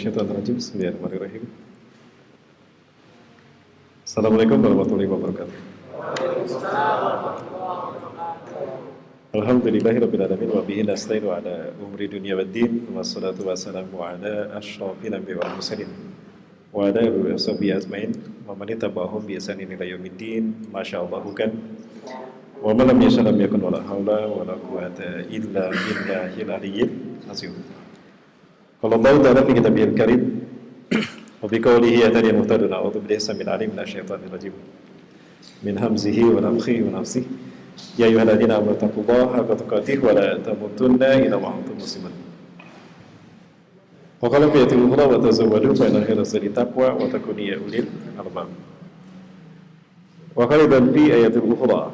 minasyaitonirrajim. Bismillahirrahmanirrahim. Assalamualaikum warahmatullahi wabarakatuh. Alhamdulillahirabbil alamin wa bihi nasta'inu ala umuri dunya waddin. Wassalatu wassalamu ala asyrafil anbiya'i wal mursalin wa ala alihi washabihi ajmain wa man tabi'ahum bi ihsanin ila yaumiddin. Masyaallah kan. Wa man lam yasha lam yakun wala haula wala quwwata illa billahil aliyyil azim. Qala Allah ta'ala fi kitabihil karim wa bi qawlihi atani muhtadun a'udzu billahi samil alim minasyaitonir rajim min hamzihi wa nafthihi wa nafsihi ya ayyuhalladzina amanu taqullaha haqqa tuqatih wa la tamutunna illa wa antum muslimun. Wa qala fi ayatil ukhra wa tazawwadu fa inna khayra zadi taqwa wa takunu ya ulil albab. Wa qala fi ayatil ukhra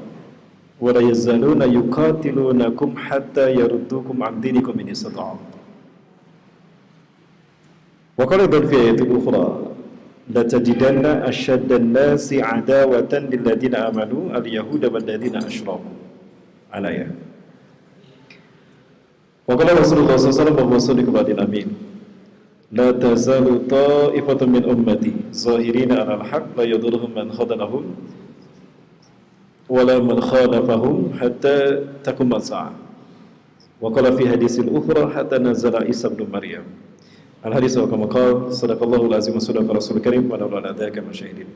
wa la yazaluna yuqatilunakum hatta yaruddukum an dinikum in istata'u. Wa qala fi ayatil ukhra la tajidanna ashaddan nasi adawatan lil ladzina amanu al yahuda wal ladzina asyraku. Al-ayah. Wa qala Rasulullah sallallahu alaihi wasallam amin. La tazalu ta'ifatun min ummati zahirina 'alal haqq la yadurruhum man khadalahum wala man khalafahum hatta taqum as-sa'ah. Wa qala fi hadisil ukhra hatta nazala Isa ibn Maryam. Al-hadis wa kama qala sadaqallahu al-azim wa sadaqa rasul karim wa nahnu ala dzalika masyahidin.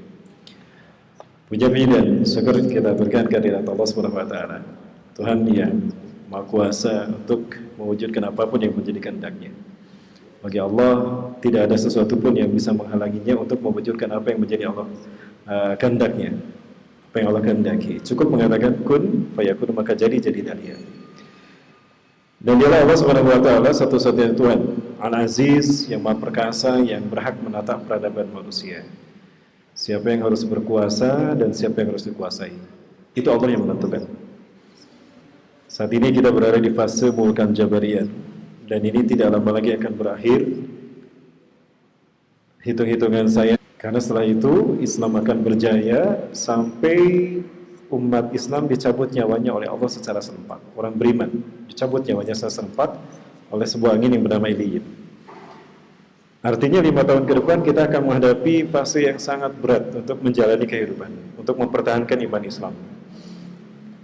Puja dan syukur kita berikan kehadirat Allah Subhanahu wa taala. Tuhan yang Maha Kuasa untuk mewujudkan apapun yang menjadi kehendak-Nya. Bagi Allah tidak ada sesuatu pun yang bisa menghalanginya untuk mewujudkan apa yang menjadi Allah kehendak-Nya. Apa yang Allah kehendaki. Cukup mengatakan kun fayakun, maka jadi dan dia. Dan dialah Allah Subhanahu wa taala satu-satunya Tuhan, Al-Aziz, yang Maha Perkasa, yang berhak menatap peradaban manusia. Siapa yang harus berkuasa dan siapa yang harus dikuasai, itu Allah yang menentukan. Saat ini kita berada di fase Mulkan Jabariyah, dan ini tidak lama lagi akan berakhir. Hitung-hitungan saya, karena setelah itu Islam akan berjaya sampai umat Islam dicabut nyawanya oleh Allah secara serempak. Orang beriman dicabut nyawanya secara serempak oleh sebuah angin yang bernama Iliyin. Artinya 5 tahun ke depan kita akan menghadapi fase yang sangat berat untuk menjalani kehidupan, untuk mempertahankan iman Islam.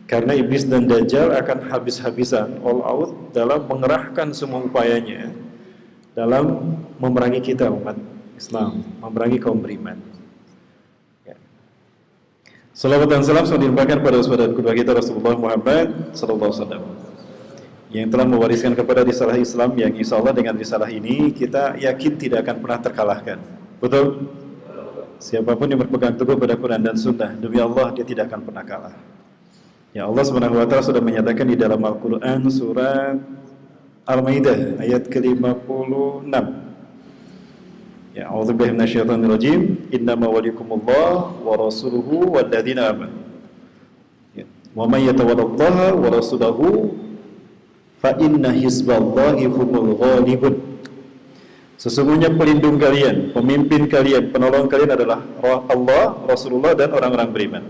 Karena iblis dan dajjal akan habis-habisan all out dalam mengerahkan semua upayanya dalam memerangi kita umat Islam, memerangi kaum beriman. Salawat dan salam dilimpahkan pada saudara kedua kita Rasulullah Muhammad sallallahu alaihi wasallam yang telah mewariskan kepada risalah Islam yang insya Allah dengan risalah ini kita yakin tidak akan pernah terkalahkan. Betul? Siapapun yang berpegang teguh pada Quran dan Sunnah, demi Allah dia tidak akan pernah kalah. Ya, Allah Subhanahu wa taala sudah menyatakan di dalam Al-Qur'an surat Al-Maidah ayat ke-56. Ya, a'udzubillahi minasyaitonirrajim. Innama waliyukumullah wa rasuluhu walladzina amanu. Ya. Wa may yatawallallaha wa rasulahu fa inna hizballahi humul ghalibun. Sesungguhnya pelindung kalian, pemimpin kalian, penolong kalian adalah Allah, Rasulullah dan orang-orang beriman.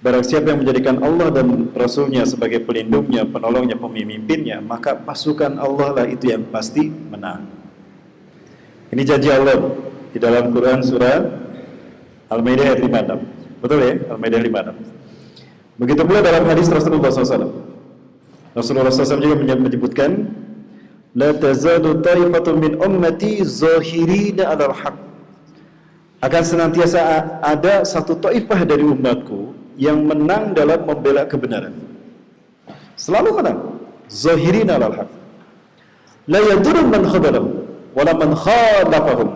Barang siapa yang menjadikan Allah dan Rasulnya sebagai pelindungnya, penolongnya, pemimpinnya, maka pasukan Allah lah itu yang pasti menang. Ini janji Allah di dalam Quran surah Al-Maidah ayat 56. Betul ya? Al-Maidah 56. Begitu pula dalam hadis Rasulullah SAW. Rasulullah SAW juga menyebutkan, la tazalu ta'ifatun min ummati zahirina 'alal haq. Akan senantiasa ada satu taifah dari umatku yang menang dalam membela kebenaran. Selalu menang. Zahirina 'alal haq. La yadurru man khadalahum wala man khalafahum.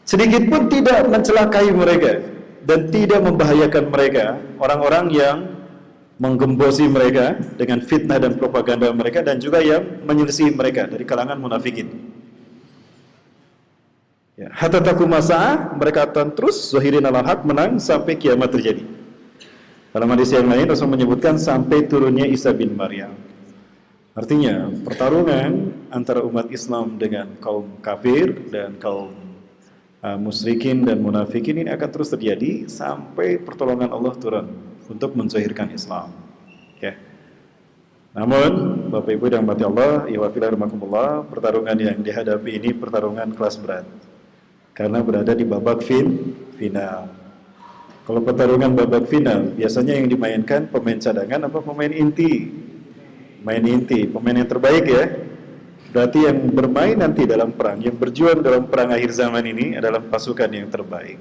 Sedikit pun tidak mencelakai mereka dan tidak membahayakan mereka, orang-orang yang menggembosi mereka dengan fitnah dan propaganda mereka, dan juga yang menyelisih mereka dari kalangan munafikin. Ya, hatta taqum as-sa'ah, mereka akan terus zahirin al-haq, menang sampai kiamat terjadi. Dalam hadis yang lain Rasul menyebutkan sampai turunnya Isa bin Maryam. Artinya pertarungan antara umat Islam dengan kaum kafir dan kaum musyrikin dan munafikin ini akan terus terjadi sampai pertolongan Allah turun untuk menzahirkan Islam. Okay. Namun, Bapak Ibu yang dirahmati Allah, iwafillah, pertarungan yang dihadapi ini pertarungan kelas berat. Karena berada di babak final. Kalau pertarungan babak final, biasanya yang dimainkan pemain cadangan apa pemain inti? Main inti, pemain yang terbaik ya. Berarti yang bermain nanti dalam perang, yang berjuang dalam perang akhir zaman ini adalah pasukan yang terbaik.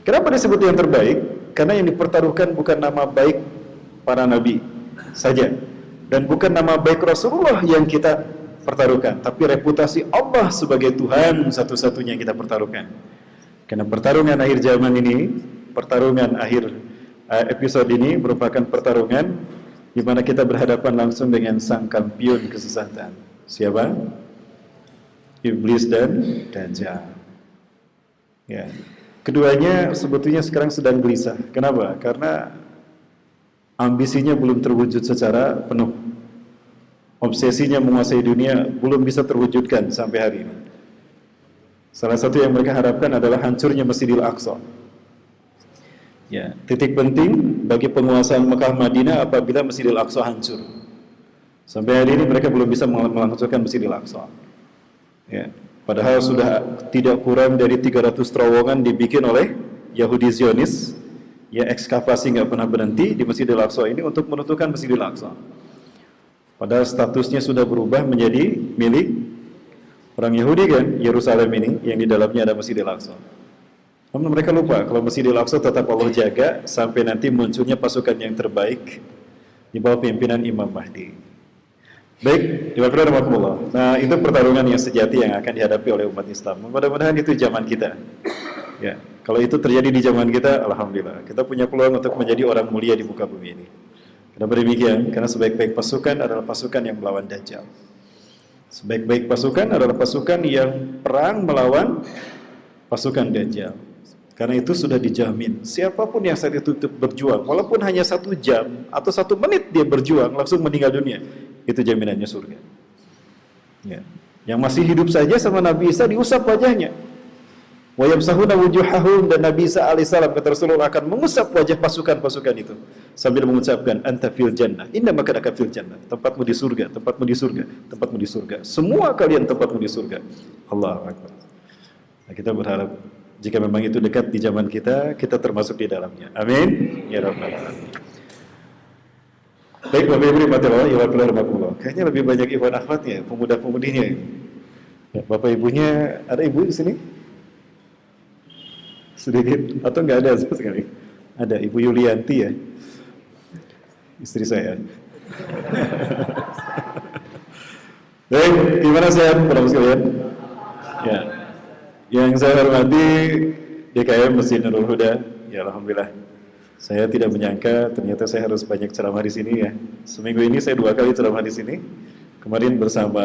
Kenapa disebut yang terbaik? Karena yang dipertaruhkan bukan nama baik para nabi saja. Dan bukan nama baik Rasulullah yang kita pertaruhkan, tapi reputasi Allah sebagai Tuhan satu-satunya yang kita pertaruhkan. Karena pertarungan akhir zaman ini, pertarungan akhir episode ini merupakan pertarungan di mana kita berhadapan langsung dengan sang kampion kesesatan. Siapa? Iblis dan Dajjal. Ya. Keduanya sebetulnya sekarang sedang gelisah. Kenapa? Karena ambisinya belum terwujud secara penuh. Obsesinya menguasai dunia belum bisa terwujudkan sampai hari ini. Salah satu yang mereka harapkan adalah hancurnya Masjidil Aqsa. Ya, titik penting bagi penguasaan Mekah Madinah apabila Masjidil Aqsa hancur. Sampai hari ini mereka belum bisa menghancurkan Masjidil Aqsa. Ya, padahal sudah tidak kurang dari 300 terowongan dibikin oleh Yahudi Zionis. Ya, ekskavasi nggak pernah berhenti di Masjidil Aqsa ini untuk menentukan Masjidil Aqsa. Padahal statusnya sudah berubah menjadi milik orang Yahudi kan, Yerusalem ini yang di dalamnya ada Masjidil Aqsa. Namun mereka lupa kalau Masjidil Aqsa tetap Allah jaga sampai nanti munculnya pasukan yang terbaik di bawah pimpinan Imam Mahdi. Baik, Bismillahirrahmanirrahim. Nah, itu pertarungan yang sejati yang akan dihadapi oleh umat Islam. Mudah-mudahan itu zaman kita. Ya, kalau itu terjadi di zaman kita, alhamdulillah, kita punya peluang untuk menjadi orang mulia di muka bumi ini. Kenapa demikian? Karena sebaik-baik pasukan adalah pasukan yang melawan Dajjal. Sebaik-baik pasukan adalah pasukan yang perang melawan pasukan Dajjal. Karena itu sudah dijamin. Siapapun yang saat itu berjuang, walaupun hanya 1 jam atau 1 menit dia berjuang, langsung meninggal dunia, itu jaminannya surga. Ya. Yang masih hidup saja sama Nabi Isa diusap wajahnya. Wa yamsahuna wujuhahum, dan Nabi Isa alaihissalam kata Rasulullah akan mengusap wajah pasukan-pasukan itu sambil mengucapkan anta fil jannah, inna makanaka fil jannah, tempatmu di surga, tempatmu di surga, tempatmu di surga, semua kalian tempatmu di surga. Allahu akbar. Nah, kita berharap jika memang itu dekat di zaman kita, kita termasuk di dalamnya. Amin ya rabbal alamin. Baik, Bapak Ibu rahimahullah, kayaknya lebih banyak ikhwan akhwatnya, pemuda-pemudinya. Ya, Bapak Ibunya ada ibu di sini? Sedikit atau enggak ada sama sekali? Ada Ibu Yulianti ya, istri saya. Baik, gimana sehat para sekalian? Ya, yang saya hormati DKM Masjid Nurul Huda, ya alhamdulillah. Saya tidak menyangka ternyata saya harus banyak ceramah di sini ya. Seminggu ini saya 2 kali ceramah di sini. Kemarin bersama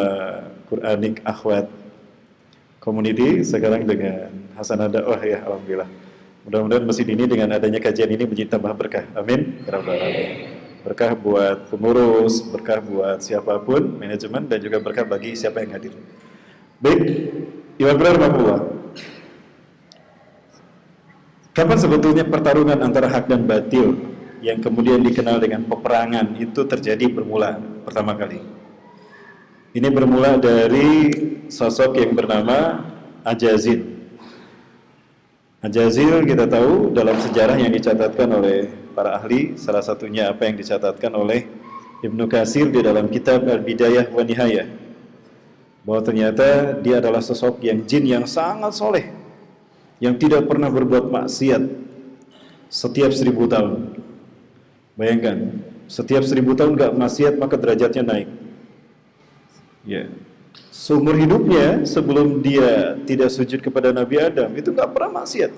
Quranik Akhwat Community, sekarang dengan Hasanah Dakwah ya, alhamdulillah. Mudah-mudahan masjid ini dengan adanya kajian ini menjadi tambah berkah. Amin. Ya Rabbal Alamin. Berkah buat pengurus, berkah buat siapapun, manajemen, dan juga berkah bagi siapa yang hadir. Baik, Iwan Rahmatullah. Kapan sebetulnya pertarungan antara hak dan batil yang kemudian dikenal dengan peperangan itu terjadi bermula pertama kali? Ini bermula dari sosok yang bernama Ajazil. Ajazil kita tahu dalam sejarah yang dicatatkan oleh para ahli, salah satunya apa yang dicatatkan oleh Ibnu Katsir di dalam kitab Al-Bidayah wa Nihayah, bahwa ternyata dia adalah sosok yang jin yang sangat soleh, yang tidak pernah berbuat maksiat setiap 1000 tahun. Bayangkan, setiap 1000 tahun gak maksiat maka derajatnya naik. Ya, seumur hidupnya sebelum dia tidak sujud kepada Nabi Adam itu gak pernah maksiat.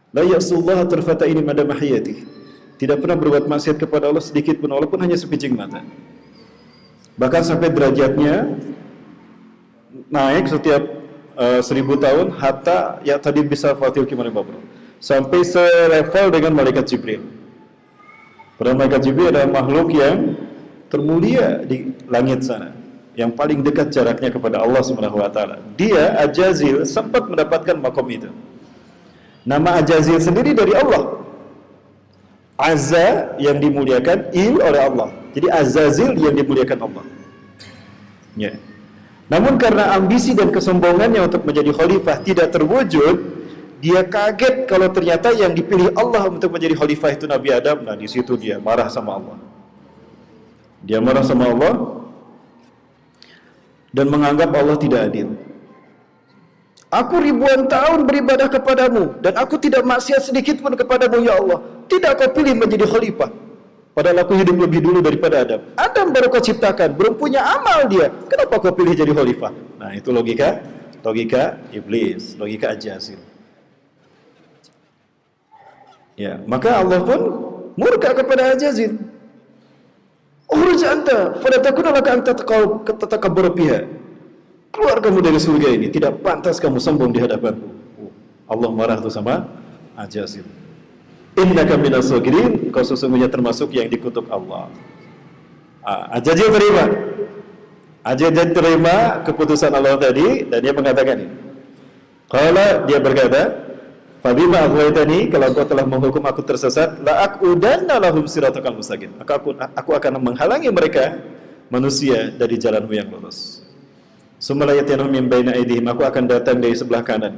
La ya'sullaha tarfata ini mada mahiyati. Tidak pernah berbuat maksiat kepada Allah sedikit pun, walaupun hanya sepijing mata. Bahkan sampai derajatnya naik setiap 1000 tahun, hatta ya tadi bisa fatil kimani babro, sampai selevel dengan malaikat Jibril. Padahal malaikat Jibril adalah makhluk yang termulia di langit sana, yang paling dekat jaraknya kepada Allah Subhanahu wa taala. Dia Ajazil sempat mendapatkan makom itu. Nama Ajazil sendiri dari Allah. Azza yang dimuliakan, il oleh Allah. Jadi Azazil yang dimuliakan Allah. Ya. Namun karena ambisi dan kesombongannya untuk menjadi khalifah tidak terwujud, dia kaget kalau ternyata yang dipilih Allah untuk menjadi khalifah itu Nabi Adam. Nah, di situ dia marah sama Allah. Dia marah sama Allah dan menganggap Allah tidak adil. Aku ribuan tahun beribadah kepadamu dan aku tidak maksiat sedikit pun kepadamu ya Allah. Tidak kau pilih menjadi khalifah. Padahal aku hidup lebih dulu daripada Adam. Adam baru kau ciptakan, belum punya amal dia. Kenapa kau pilih jadi khalifah? Nah, itu logika iblis, logika Ajazil. Ya, maka Allah pun murka kepada Ajazil. Ukhruj anta, falatakuna laka anta tatakabbaru biha. Keluar kamu dari surga ini, tidak pantas kamu sombong di hadapanku. Allah marah tuh sama Ajazil. Innaka minas sagirin, kau sesungguhnya termasuk yang dikutuk Allah. Ajazil terima. Ajazil terima keputusan Allah tadi dan dia mengatakan ini. Qala, dia berkata, "Fabima aghwaytani, kalau engkau telah menghukum aku tersesat, la aqudanna lahum siratakal mustaqim." Aku akan menghalangi mereka manusia dari jalanmu yang lurus. Summa la yatanahum min baina aydihim, aku akan datang dari sebelah kanan.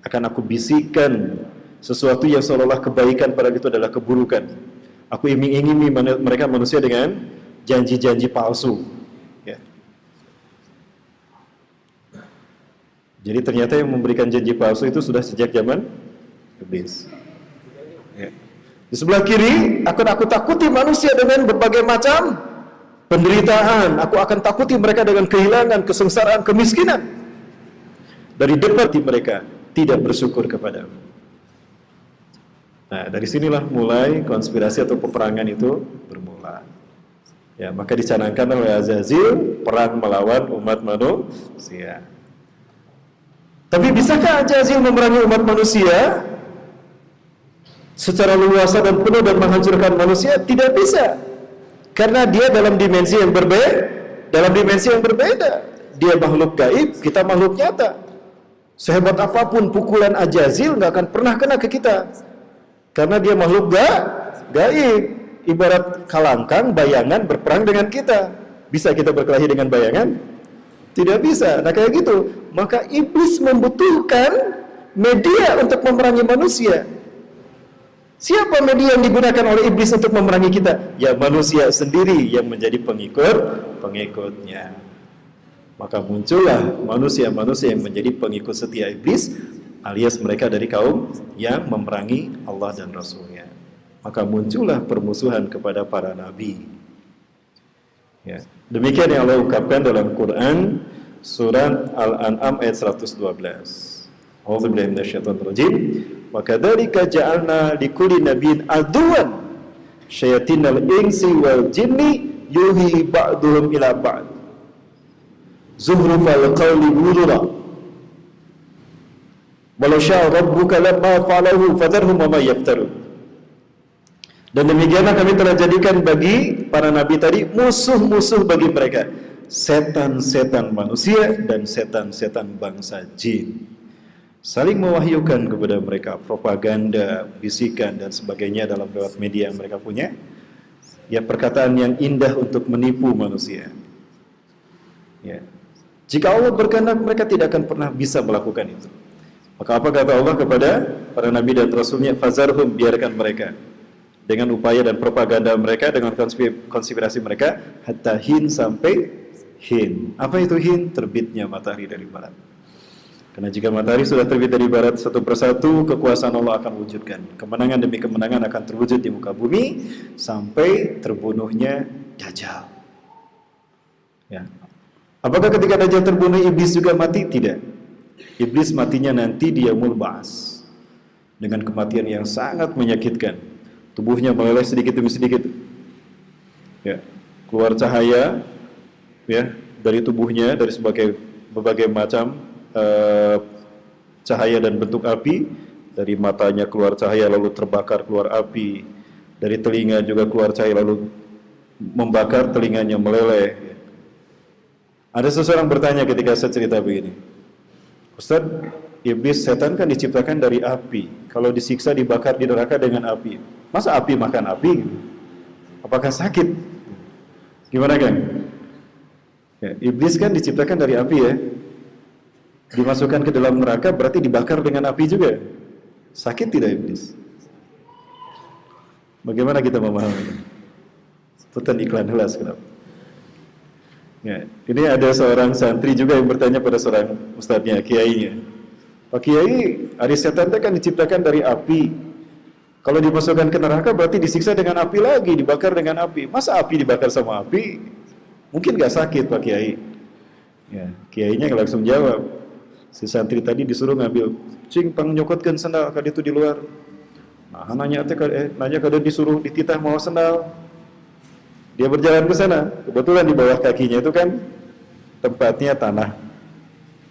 Akan aku bisikkan sesuatu yang seolah-olah kebaikan padahal itu adalah keburukan. Aku iming-imingi mereka manusia dengan janji-janji palsu. Ya. Jadi ternyata yang memberikan janji palsu itu sudah sejak zaman iblis. Ya. Di sebelah kiri akan aku takuti manusia dengan berbagai macam penderitaan. Aku akan takuti mereka dengan kehilangan, kesengsaraan, kemiskinan. Dari depan mereka tidak bersyukur kepadamu. Nah, dari sinilah mulai konspirasi atau peperangan itu bermula. Ya, maka dicanangkan oleh Azazil perang melawan umat manusia. Tapi bisakah Azazil memerangi umat manusia secara luas dan penuh dan menghancurkan manusia? Tidak bisa. Karena dia dalam dimensi yang berbeda. Dia makhluk gaib, kita makhluk nyata. Sehebat apapun pukulan Azazil nggak akan pernah kena ke kita. Karena dia makhluk gaib, ibarat kalangkang, bayangan berperang dengan kita. Bisa kita berkelahi dengan bayangan? Tidak bisa. Nah, kayak gitu. Maka iblis membutuhkan media untuk memerangi manusia. Siapa media yang digunakan oleh iblis untuk memerangi kita? Ya, manusia sendiri yang menjadi pengikutnya. Maka muncullah manusia-manusia yang menjadi pengikut setia iblis, alias mereka dari kaum yang memerangi Allah dan Rasulnya. Maka muncullah permusuhan kepada para nabi. Ya. Demikian yang Allah ungkapkan dalam Quran surat Al-An'am ayat 112. A'udzubillahi minasyaitonir rajim. Wa kadzalika ja'alna likulli nabiyyin aduwan syayatinal insi wal jinni yuhi ba'duhum ila ba'd. Zuhrufal qawli ghurura. Walau syaa rabbuka lamma fa'alahu fadharhum wa ma yaftarun. Dan demikianlah kami telah jadikan bagi para nabi tadi musuh-musuh bagi mereka, setan-setan manusia dan setan-setan bangsa jin. Saling mewahyukan kepada mereka propaganda, bisikan dan sebagainya dalam lewat media yang mereka punya. Ya, perkataan yang indah untuk menipu manusia. Ya. Jika Allah berkehendak, mereka tidak akan pernah bisa melakukan itu. Maka apa kata Allah kepada para nabi dan rasulnya? Fazarhum, biarkan mereka dengan upaya dan propaganda mereka, dengan konspirasi mereka, hatta hin, sampai hin. Apa itu hin? Terbitnya matahari dari barat. Karena jika matahari sudah terbit dari barat, satu persatu kekuasaan Allah akan wujudkan. Kemenangan demi kemenangan akan terwujud di muka bumi sampai terbunuhnya Dajjal. Ya. Apakah ketika Dajjal terbunuh iblis juga mati? Tidak. Iblis matinya nanti di Yaumul Ba'ats dengan kematian yang sangat menyakitkan. Tubuhnya meleleh sedikit demi sedikit. Ya, keluar cahaya ya dari tubuhnya dari berbagai macam cahaya dan bentuk api. Dari matanya keluar cahaya lalu terbakar keluar api. Dari telinga juga keluar cahaya lalu membakar, telinganya meleleh. Ada seseorang bertanya ketika saya cerita begini, Ustaz, iblis setan kan diciptakan dari api. Kalau disiksa dibakar di neraka dengan api, masa api makan api? Apakah sakit? Gimana kan? Ya, iblis kan diciptakan dari api ya. Dimasukkan ke dalam neraka berarti dibakar dengan api juga. Sakit tidak iblis? Bagaimana kita memahami? Putan iklan helas kenapa? Ya, ini ada seorang santri juga yang bertanya pada seorang ustadznya, kiainya. Pak Kiai, hari setan itu kan diciptakan dari api. Kalau dimasukkan ke neraka berarti disiksa dengan api lagi, dibakar dengan api. Masa api dibakar sama api? Mungkin gak sakit Pak Kiai. Ya, kiainya langsung jawab. Si santri tadi disuruh ngambil pang nyokotkan sendal kada itu di luar. Nah, nanya kada disuruh dititah mau sendal. Dia berjalan ke sana. Kebetulan di bawah kakinya itu kan tempatnya tanah.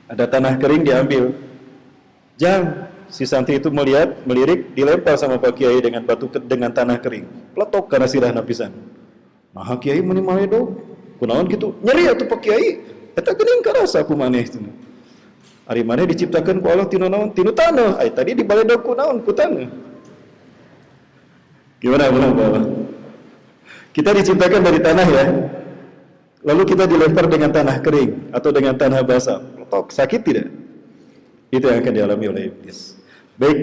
Ada tanah kering diambil. Si santri itu melirik, dilempar sama Pak Kiai dengan dengan tanah kering. Peletok karena sirah napisan. Nah, Kiai menimai dong. Kunaon gitu. Nyeri atuh Pak Kiai. Eta geuning karasa aku maneh itu. Ari maneh diciptakan ku Allah tinu naon? Tinu tanah. Ai tadi dibaledog ku naon? Ku tanah. Gimana Bapak? Kita diciptakan dari tanah ya. Lalu kita dilempar dengan tanah kering atau dengan tanah basah. Peletok, sakit tidak? Itu yang akan dialami oleh iblis. Baik.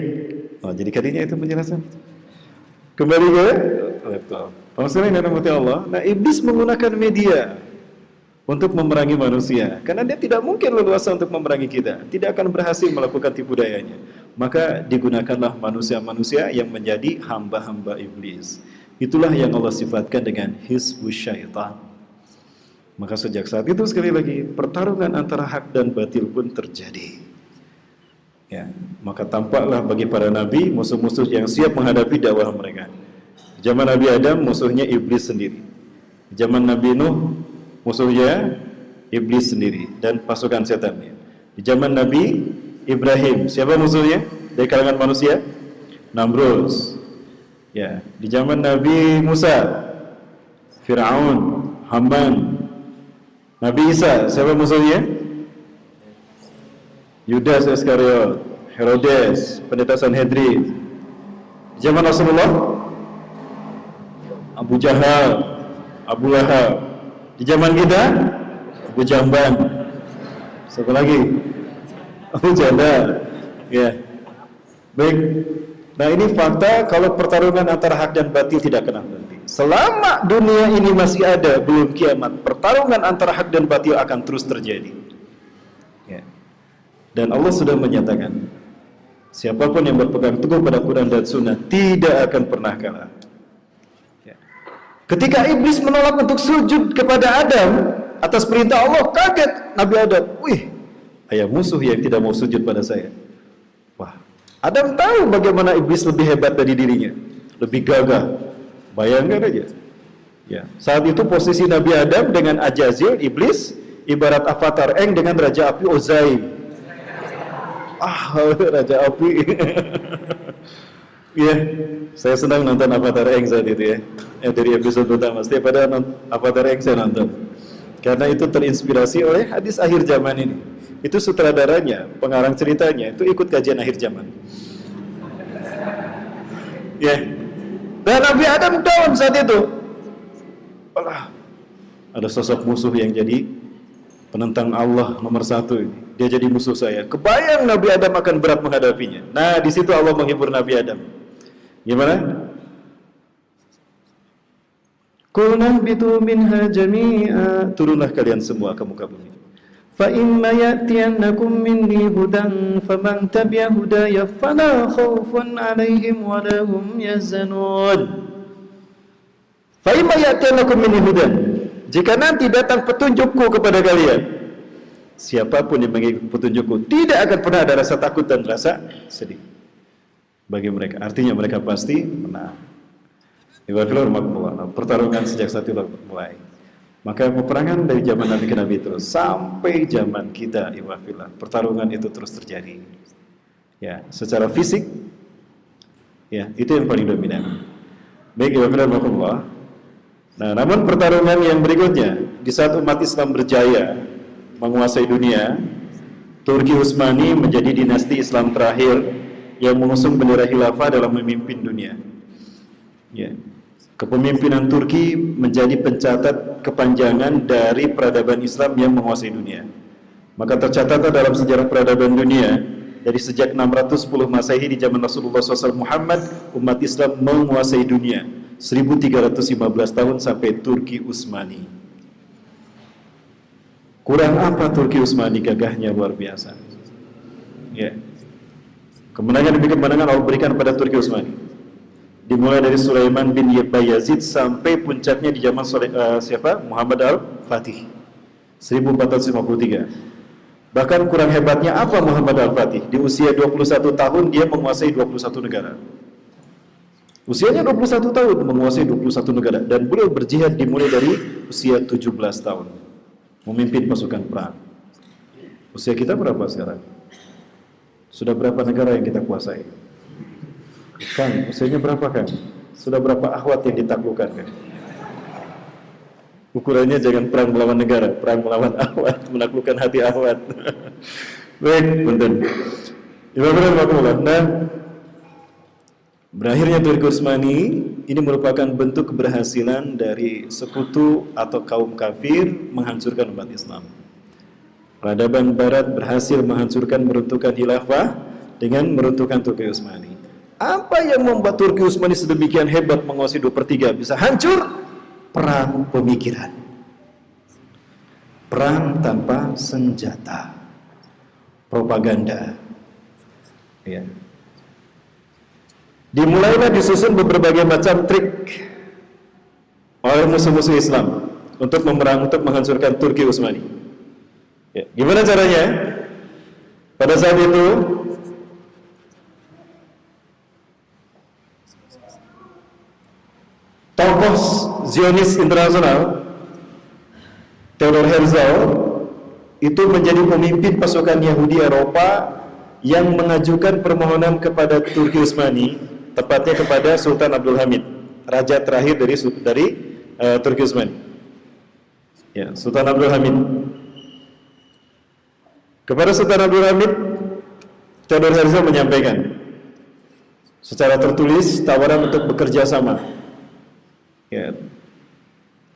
Oh, jadi kadinya itu penjelasan. Kembali ke laptop. Maksudnya dalam hati Allah. Nah, iblis menggunakan media untuk memerangi manusia. Karena dia tidak mungkin leluasa untuk memerangi kita. Tidak akan berhasil melakukan tipu dayanya. Maka digunakanlah manusia-manusia yang menjadi hamba-hamba iblis. Itulah yang Allah sifatkan dengan hizbus syaitan. Maka sejak saat itu sekali lagi pertarungan antara hak dan batil pun terjadi. Ya, maka tampaklah bagi para nabi musuh-musuh yang siap menghadapi dakwah mereka. Zaman Nabi Adam musuhnya iblis sendiri. Zaman Nabi Nuh musuhnya iblis sendiri dan pasukan setannya. Di zaman Nabi Ibrahim siapa musuhnya dari kalangan manusia? Namrud. Ya, di zaman Nabi Musa Fir'aun, Haman. Nabi Isa siapa musuhnya? Yudas Iskariot, Herodes, pendeta Sanhedrin. Zaman Rasulullah, Abu Jahal, Abu Lahab. Di zaman kita, Abu Jamban. Siapa lagi? Abu Jandal. Ya. Baik. Nah, ini fakta kalau pertarungan antara hak dan batil tidak pernah berhenti. Selama dunia ini masih ada, belum kiamat, pertarungan antara hak dan batil akan terus terjadi. Ya. Dan Allah sudah menyatakan, siapapun yang berpegang teguh pada Quran dan Sunnah tidak akan pernah kalah. Ya. Ketika iblis menolak untuk sujud kepada Adam atas perintah Allah, kaget Nabi Adam. Wih, ayah musuh yang tidak mau sujud pada saya. Wah, Adam tahu bagaimana iblis lebih hebat dari dirinya, lebih gagah. Bayangkan aja. Ya, saat itu posisi Nabi Adam dengan Ajazil, iblis, ibarat avatar Eng dengan Raja Api Ozaim. Raja Api. Ya, saya senang nonton Avatar Eng saat itu ya. Dari episode pertama, setiap ada Avatar Eng saya nonton. Karena itu terinspirasi oleh hadis akhir zaman ini. Itu sutradaranya, pengarang ceritanya, itu ikut kajian akhir zaman. Ya. Dan Nabi Adam down saat itu. Allah. Ada sosok musuh yang jadi penentang Allah nomor satu ini. Dia jadi musuh saya. Kebayang Nabi Adam akan berat menghadapinya. Nah, di situ Allah menghibur Nabi Adam. Gimana? Qulna bitu minha jami'a. Turunlah kalian semua ke muka bumi. Fa imma ya'tiyannakum minni hudan faman tabi'a hudaya fala khaufun 'alaihim wa la hum yahzanun. Fa imma ya'tiyannakum minni hudan. Jika nanti datang petunjukku kepada kalian, siapapun yang mengikuti petunjukku tidak akan pernah ada rasa takut dan rasa sedih bagi mereka. Artinya mereka pasti menang. Pertarungan sejak saat itu mulai. Maka peperangan dari zaman Nabi ke Nabi terus sampai zaman kita, pertarungan itu terus terjadi. Ya, secara fisik, ya itu yang paling dominan. Baik, Allah. Nah, namun pertarungan yang berikutnya di saat umat Islam berjaya menguasai dunia, Turki Utsmani menjadi dinasti Islam terakhir yang mengusung bendera khilafah dalam memimpin dunia. Ya. kepemimpinan Turki menjadi pencatat kepanjangan dari peradaban Islam yang menguasai dunia. Maka tercatat dalam sejarah peradaban dunia, dari sejak 610 Masehi di zaman Rasulullah SAW Muhammad, umat Islam menguasai dunia 1315 tahun sampai Turki Utsmani. Kurang apa Turki Utsmani? Gagahnya luar biasa. Ya. Kemenangan demi kemenangan Allah berikan pada Turki Utsmani. Dimulai dari Sulaiman bin Bayazid sampai puncaknya di zaman Muhammad Al-Fatih 1453. Bahkan kurang hebatnya apa Muhammad Al-Fatih? Di usia 21 tahun dia menguasai 21 negara. Usianya 21 tahun menguasai 21 negara, dan beliau berjihad dimulai dari usia 17 tahun. Memimpin pasukan perang. Usia kita berapa sekarang? Sudah berapa negara yang kita kuasai? Kang, usianya berapa Kang? Sudah berapa akhwat yang ditaklukkan Kang? Ukurannya jangan perang melawan negara, perang melawan akhwat, menaklukkan hati akhwat. Baik, punten. Nah, berakhirnya Turki Utsmani ini merupakan bentuk keberhasilan dari sekutu atau kaum kafir menghancurkan umat Islam. Peradaban Barat berhasil menghancurkan, meruntuhkan khilafah dengan meruntuhkan Turki Utsmani. Apa yang membuat Turki Utsmani sedemikian hebat menguasai 2/3 bisa hancur? Perang pemikiran. Perang tanpa senjata. Propaganda. Ya. Dimulailah disusun berbagai macam trik oleh musuh-musuh Islam untuk memerang, untuk menghancurkan Turki Utsmani. Ya. Gimana caranya? Pada saat itu tokoh Zionis internasional Theodor Herzl itu menjadi pemimpin pasukan Yahudi Eropa yang mengajukan permohonan kepada Turki Utsmani, tepatnya kepada Sultan Abdul Hamid, raja terakhir dari Turki Utsmani. Ya, Sultan Abdul Hamid. Kepada Sultan Abdul Hamid, Theodor Herzl menyampaikan secara tertulis tawaran untuk bekerja sama. Ya.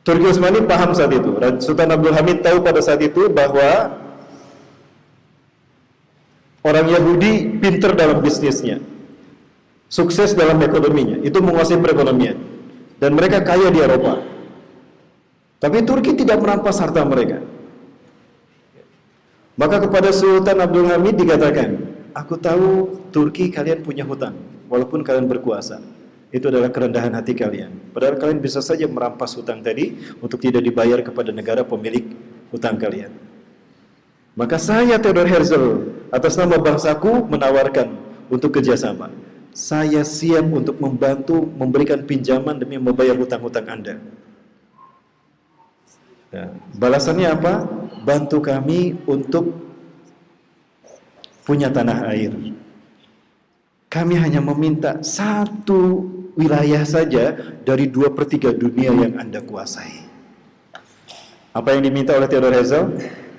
Turki Utsmani paham saat itu. Sultan Abdul Hamid tahu pada saat itu bahwa orang Yahudi pintar dalam bisnisnya, sukses dalam ekonominya, itu menguasai perekonomian, dan mereka kaya di Eropa. Tapi Turki tidak merampas harta mereka. Maka kepada Sultan Abdul Hamid dikatakan, aku tahu Turki kalian punya hutang, walaupun kalian berkuasa. Itu adalah kerendahan hati kalian. Padahal kalian bisa saja merampas hutang tadi untuk tidak dibayar kepada negara pemilik hutang kalian. Maka saya Theodor Herzl atas nama bangsaku menawarkan untuk kerjasama. Saya siap untuk membantu memberikan pinjaman demi membayar hutang-hutang Anda. Ya. Balasannya apa? Bantu kami untuk punya tanah air. Kami hanya meminta satu wilayah saja dari 2/3 dunia yang Anda kuasai. Apa yang diminta oleh Theodor Herzl?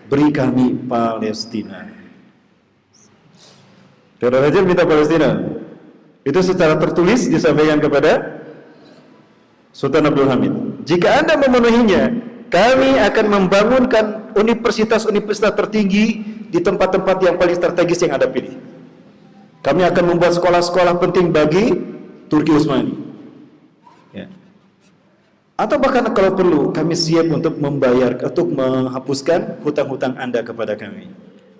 Beri kami Palestina. Theodor Herzl minta Palestina. Itu secara tertulis disampaikan kepada Sultan Abdul Hamid. Jika Anda memenuhinya, kami akan membangunkan universitas-universitas tertinggi di tempat-tempat yang paling strategis yang Anda pilih. Kami akan membuat sekolah-sekolah penting bagi Turki Utsmani. Ya. Atau bahkan kalau perlu, kami siap untuk membayar, untuk menghapuskan hutang-hutang Anda kepada kami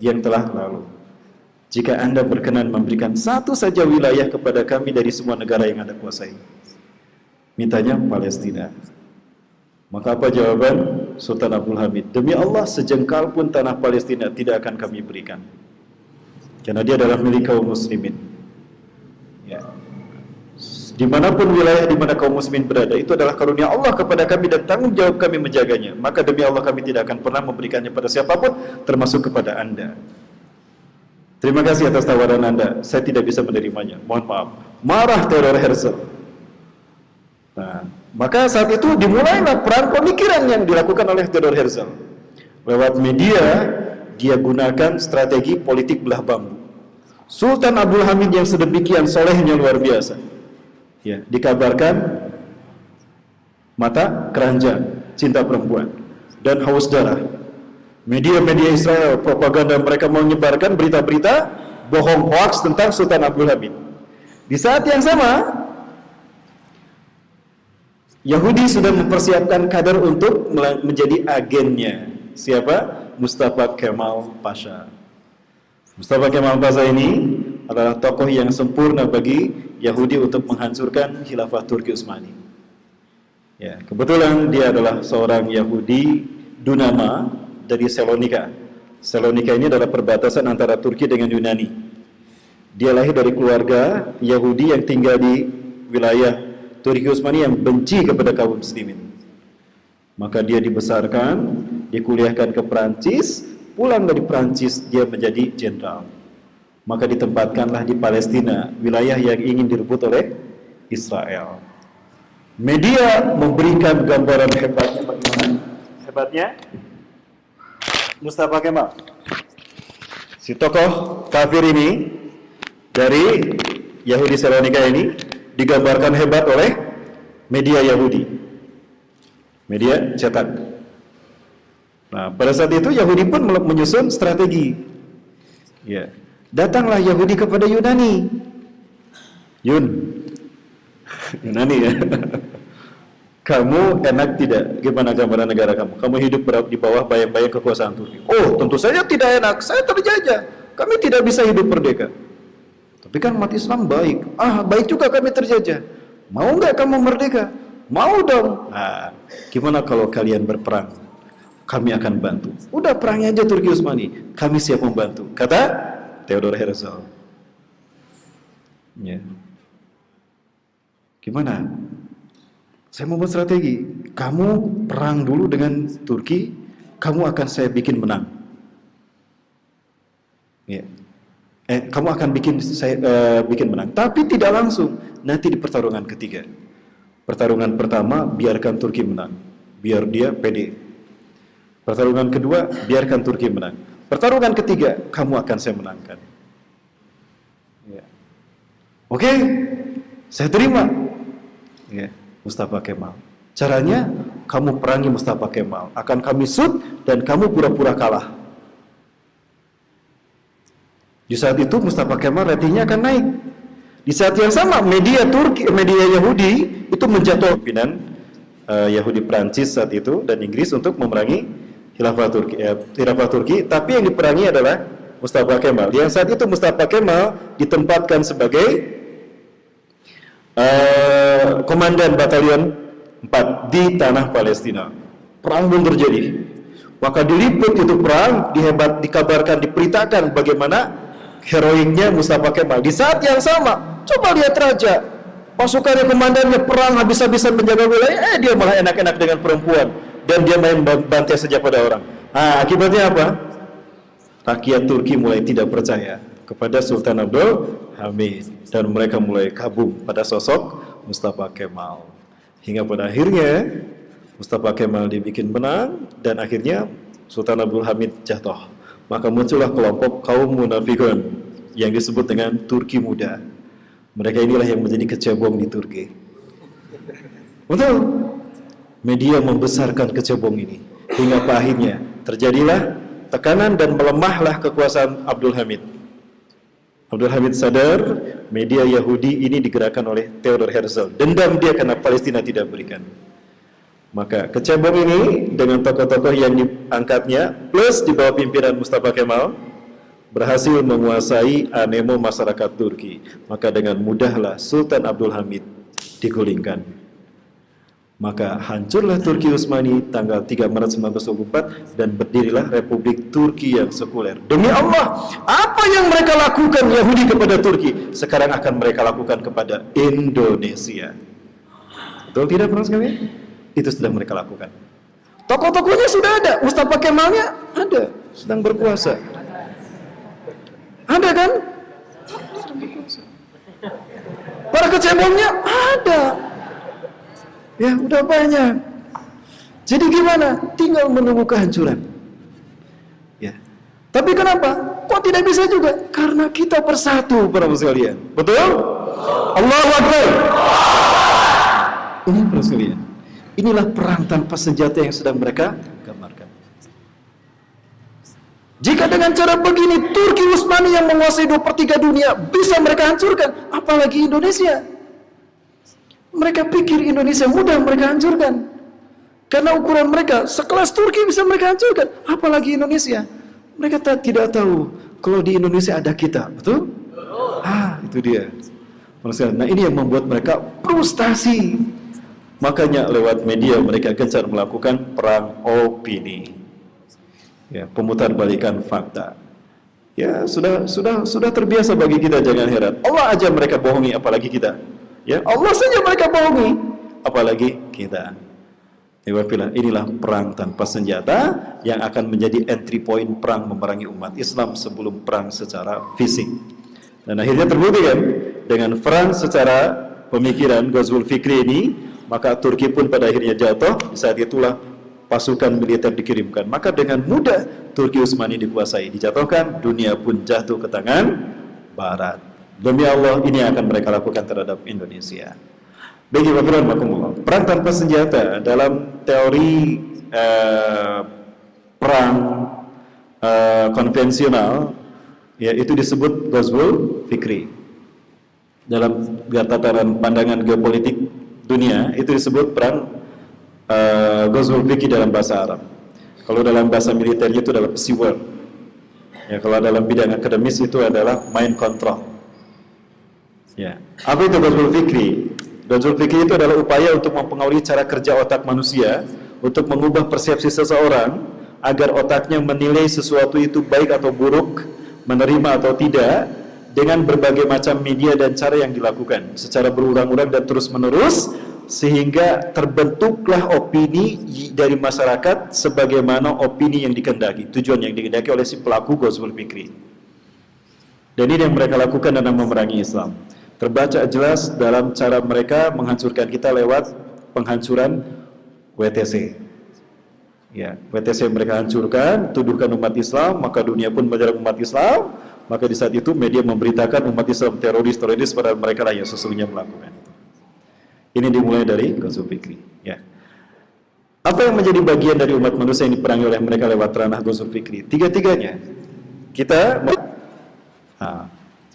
yang telah lalu. Jika Anda berkenan memberikan satu saja wilayah kepada kami dari semua negara yang Anda kuasai. Mintanya Palestina. Maka apa jawaban Sultan Abdul Hamid? Demi Allah, sejengkal pun tanah Palestina tidak akan kami berikan. Karena dia adalah milik kaum muslimin. Ya. Dimanapun wilayah di mana kaum muslimin berada, itu adalah karunia Allah kepada kami dan tanggung jawab kami menjaganya. Maka demi Allah kami tidak akan pernah memberikannya pada siapapun, termasuk kepada Anda. Terima kasih atas tawaran Anda. Saya tidak bisa menerimanya. Mohon maaf. Marah Theodor Herzl. Nah, maka saat itu dimulailah perang pemikiran yang dilakukan oleh Theodor Herzl. Lewat media, dia gunakan strategi politik belah bambu. Sultan Abdul Hamid yang sedemikian solehnya luar biasa. Ya, dikabarkan mata keranjang, cinta perempuan, dan haus darah. Media-media Israel, propaganda mereka menyebarkan berita-berita bohong hoax tentang Sultan Abdul Hamid. Di saat yang sama, Yahudi sudah mempersiapkan kader untuk menjadi agennya. Siapa? Mustafa Kemal Pasha. Mustafa Kemal Pasha ini adalah tokoh yang sempurna bagi Yahudi untuk menghancurkan khilafah Turki Utsmani. Ya, kebetulan dia adalah seorang Yahudi Dunama dari Salonika. Salonika ini adalah perbatasan antara Turki dengan Yunani. Dia lahir dari keluarga Yahudi yang tinggal di wilayah Turki Utsmani yang benci kepada kaum muslimin. Maka dia dibesarkan, dikuliahkan ke Perancis, pulang dari Perancis dia menjadi jenderal. Maka ditempatkanlah di Palestina, wilayah yang ingin direbut oleh Israel. Media memberikan gambaran hebatnya, bagaimana hebatnya Mustafa Kemal. Si tokoh kafir ini dari Yahudi Salonika ini digambarkan hebat oleh media Yahudi, media cetak. Nah, pada saat itu Yahudi pun menyusun strategi. Ya, datanglah Yahudi kepada Yunani. Yunani ya. Kamu enak tidak? Gimana gambaran negara kamu? Kamu hidup di bawah bayang-bayang kekuasaan Turki. Oh, tentu saja tidak enak. Saya terjajah. Kami tidak bisa hidup merdeka. Tapi kan umat Islam baik. Baik juga kami terjajah. Mau nggak kamu merdeka? Mau dong. Nah, gimana kalau kalian berperang? Kami akan bantu. Udah perangnya aja Turki Utsmani. Kami siap membantu. Kata Theodor Herzl. Ya. Gimana? Saya membuat strategi. Kamu perang dulu dengan Turki, kamu akan saya bikin menang. Ya. Kamu akan bikin menang, tapi tidak langsung. Nanti di pertarungan ketiga. Pertarungan pertama biarkan Turki menang, biar dia pede. Pertarungan kedua biarkan Turki menang. Pertarungan ketiga kamu akan saya menangkan. Ya. Oke, saya terima. Ya. Mustafa Kemal. Caranya, kamu perangi Mustafa Kemal. Akan kami shoot dan kamu pura-pura kalah. Di saat itu Mustafa Kemal ratingnya akan naik. Di saat yang sama, media Yahudi itu menjatuhkan pimpinan Yahudi Prancis saat itu dan Inggris untuk memerangi khilafah Turki. Tapi yang diperangi adalah Mustafa Kemal. Yang saat itu Mustafa Kemal ditempatkan sebagai komandan batalion 4 di tanah Palestina. Perang pun terjadi. Maka diliput itu perang, dikabarkan, diberitakan bagaimana heroiknya Mustafa Kemal. Di saat yang sama, coba lihat raja, pasukannya, komandannya perang habis-habisan menjaga wilayah, dia malah enak-enak dengan perempuan dan dia main bantai saja pada orang. Akibatnya apa? Rakyat Turki mulai tidak percaya kepada Sultan Abdul Hamid dan mereka mulai kagum pada sosok Mustafa Kemal. Hingga pada akhirnya Mustafa Kemal dibikin menang dan akhirnya Sultan Abdul Hamid jatuh. Maka muncullah kelompok kaum munafikun yang disebut dengan Turki Muda. Mereka inilah yang menjadi kecebong di Turki. Betul. Media membesarkan kecebong ini hingga akhirnya terjadilah tekanan dan melemahlah kekuasaan Abdul Hamid. Abdul Hamid sadar media Yahudi ini digerakkan oleh Theodor Herzl. Dendam dia karena Palestina tidak berikan. Maka kecebong ini dengan tokoh-tokoh yang diangkatnya plus di bawah pimpinan Mustafa Kemal berhasil menguasai animo masyarakat Turki. Maka dengan mudahlah Sultan Abdul Hamid digulingkan. Maka hancurlah Turki Utsmani tanggal 3 Maret 1924 dan berdirilah Republik Turki yang sekuler. Demi Allah, apa yang mereka lakukan Yahudi kepada Turki, sekarang akan mereka lakukan kepada Indonesia. Betul tidak teman sekalian? Itu sudah mereka lakukan. Tokoh-tokohnya sudah ada, Mustafa Kemalnya ada, sedang berkuasa. Ada kan? Sedang berkuasa. Para kecebongnya ada. Ya, udah banyak. Jadi gimana? Tinggal menunggu kehancuran. Ya. Tapi kenapa? Kok tidak bisa juga? Karena kita bersatu, para sekalian. Betul? Allahu Akbar. Ini para sekalian. Inilah perang tanpa senjata yang sedang mereka gambarkan. Jika dengan cara begini Turki Utsmani yang menguasai 2/3 dunia bisa mereka hancurkan, apalagi Indonesia. Mereka pikir Indonesia mudah mereka hancurkan. Karena ukuran mereka sekelas Turki bisa mereka hancurkan, apalagi Indonesia. Mereka tidak tahu kalau di Indonesia ada kita, betul? Itu dia. Nah, ini yang membuat mereka frustasi. Makanya lewat media mereka gencar melakukan perang opini. Ya, pemutarbalikan fakta. Ya, sudah terbiasa bagi kita, jangan heran. Allah aja mereka bohongi, apalagi kita. Ya, Allah saja mereka bohongi, apalagi kita. Inilah perang tanpa senjata yang akan menjadi entry point perang memerangi umat Islam sebelum perang secara fisik. Dan akhirnya terbukti kan, dengan perang secara pemikiran Ghazwul Fikri ini, maka Turki pun pada akhirnya jatuh. Di saat itulah pasukan militer dikirimkan. Maka dengan mudah Turki Utsmani dikuasai, dijatuhkan, dunia pun jatuh ke tangan Barat. Demi Allah, ini yang akan mereka lakukan terhadap Indonesia. Bagi perang tanpa senjata dalam teori perang konvensional, ya, itu disebut Ghazwul Fikri. Dalam tataran pandangan geopolitik dunia, itu disebut perang Ghazwul Fikri dalam bahasa Arab. Kalau dalam bahasa militernya itu adalah Sea War. Ya, kalau dalam bidang akademis itu adalah mind control. Ya, apa itu Ghazwul Fikri? Ghazwul Fikri itu adalah upaya untuk mempengaruhi cara kerja otak manusia, untuk mengubah persepsi seseorang agar otaknya menilai sesuatu itu baik atau buruk, menerima atau tidak, dengan berbagai macam media dan cara yang dilakukan secara berulang-ulang dan terus-menerus, sehingga terbentuklah opini dari masyarakat sebagaimana opini yang dikehendaki, tujuan yang dikehendaki oleh si pelaku Ghazwul Fikri. Dan ini yang mereka lakukan dalam memerangi Islam. Terbaca jelas dalam cara mereka menghancurkan kita lewat penghancuran WTC. Ya, WTC mereka hancurkan, tuduhkan umat Islam, maka dunia pun menyerang umat Islam. Maka di saat itu media memberitakan umat Islam teroris, padahal mereka lah yang sesungguhnya melakukan. Ini dimulai dari Ghazwul Fikri. Ya. Apa yang menjadi bagian dari umat manusia yang diperangi oleh mereka lewat ranah Ghazwul Fikri? Tiga-tiganya. Kita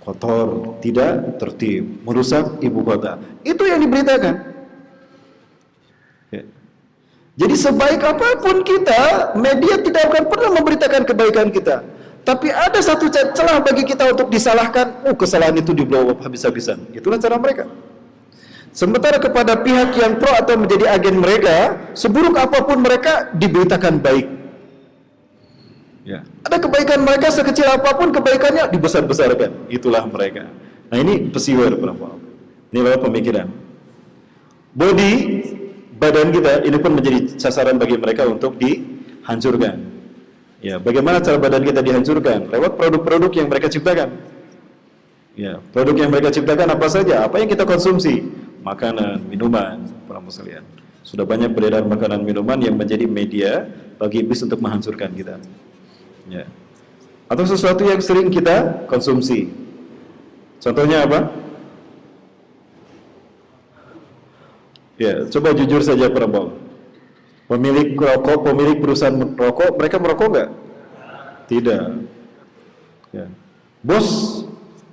kotor, tidak tertib, merusak ibu kota. Itu yang diberitakan. Ya. Jadi sebaik apapun kita, media tidak akan pernah memberitakan kebaikan kita. Tapi ada satu celah bagi kita untuk disalahkan. Kesalahan itu di-blow up habis-habisan. Itulah cara mereka. Sementara kepada pihak yang pro atau menjadi agen mereka, seburuk apapun mereka diberitakan baik. Ya. Ada kebaikan mereka sekecil apapun, kebaikannya dibesar-besarkan. Itulah mereka. Nah, ini pesiwer perempuan. Ini adalah pemikiran. Body, badan kita, ini pun menjadi sasaran bagi mereka untuk dihancurkan. Ya, bagaimana cara badan kita dihancurkan? Lewat produk-produk yang mereka ciptakan. Ya, produk yang mereka ciptakan apa saja? Apa yang kita konsumsi? Makanan, minuman, perempuan sekalian. Sudah banyak beredar makanan minuman yang menjadi media bagi iblis untuk menghancurkan kita. Ya. Atau sesuatu yang sering kita konsumsi. Contohnya apa? Ya, coba jujur saja perempuan. Pemilik rokok, pemilik perusahaan rokok, mereka merokok nggak? Tidak. Ya. Bos,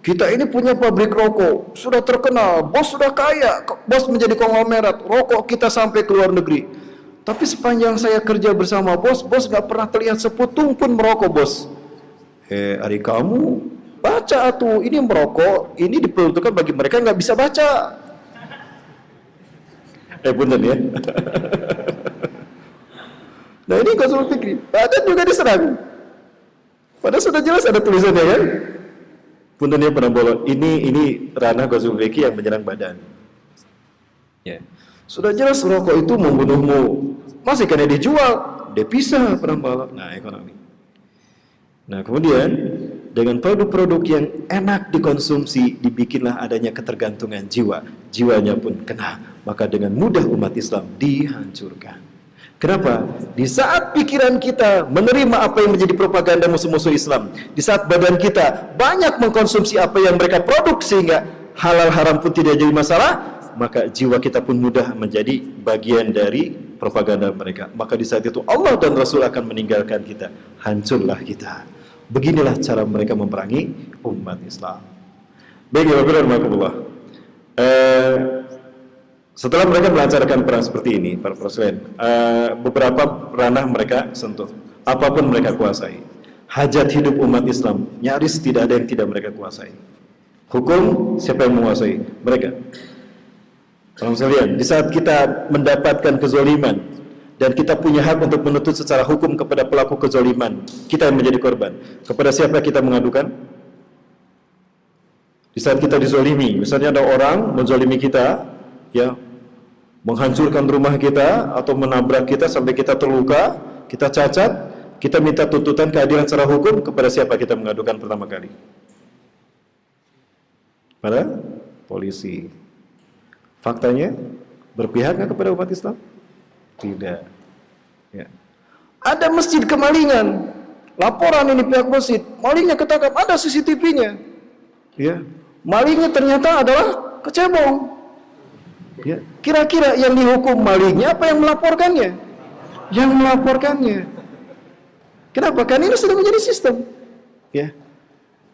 kita ini punya pabrik rokok, sudah terkenal, bos sudah kaya, bos menjadi konglomerat, rokok kita sampai ke luar negeri. Tapi sepanjang saya kerja bersama bos nggak pernah terlihat seputung pun merokok, bos. Hari kamu baca tuh, ini merokok, ini diperuntukkan bagi mereka nggak bisa baca. Punten ya. Nah, ini Ghazwul Fikri, badan juga diserang. Padahal sudah jelas ada tulisannya kan. Punten ya penambolan, ini ranah Ghazwul Fikri yang menyerang badan. Ya. Sudah jelas rokok itu membunuhmu. Masih kena dijual, devisa penambalan. Nah, ekonomi. Nah, kemudian dengan produk-produk yang enak dikonsumsi, dibikinlah adanya ketergantungan jiwa. Jiwanya pun kena. Maka dengan mudah umat Islam dihancurkan. Kenapa? Di saat pikiran kita menerima apa yang menjadi propaganda musuh-musuh Islam, di saat badan kita banyak mengkonsumsi apa yang mereka produk sehingga halal haram pun tidak jadi masalah, maka jiwa kita pun mudah menjadi bagian dari propaganda mereka. Maka di saat itu Allah dan Rasul akan meninggalkan kita, hancurlah kita. Beginilah cara mereka memerangi umat Islam. Baik, ya Bapak, setelah mereka melancarkan perang seperti ini, para presiden, beberapa ranah mereka sentuh, apapun mereka kuasai. Hajat hidup umat Islam nyaris tidak ada yang tidak mereka kuasai. Hukum, siapa yang menguasai? Mereka. Saudara sekalian, di saat kita mendapatkan kezoliman dan kita punya hak untuk menuntut secara hukum kepada pelaku kezoliman, kita yang menjadi korban. Kepada siapa kita mengadukan? Di saat kita dizolimi, misalnya ada orang menzolimi kita, ya, menghancurkan rumah kita atau menabrak kita sampai kita terluka, kita cacat, kita minta tuntutan keadilan secara hukum, kepada siapa kita mengadukan pertama kali? Pada polisi. Faktanya berpihak nggak kepada umat Islam? Tidak. Ya. Ada masjid kemalingan, laporan ini pihak masjid, malingnya ketangkap, ada CCTV-nya. Ya. Malingnya ternyata adalah kecebong. Ya. Kira-kira yang dihukum malingnya apa yang melaporkannya? Yang melaporkannya. Kenapa? Kan ini sudah menjadi sistem. Ya.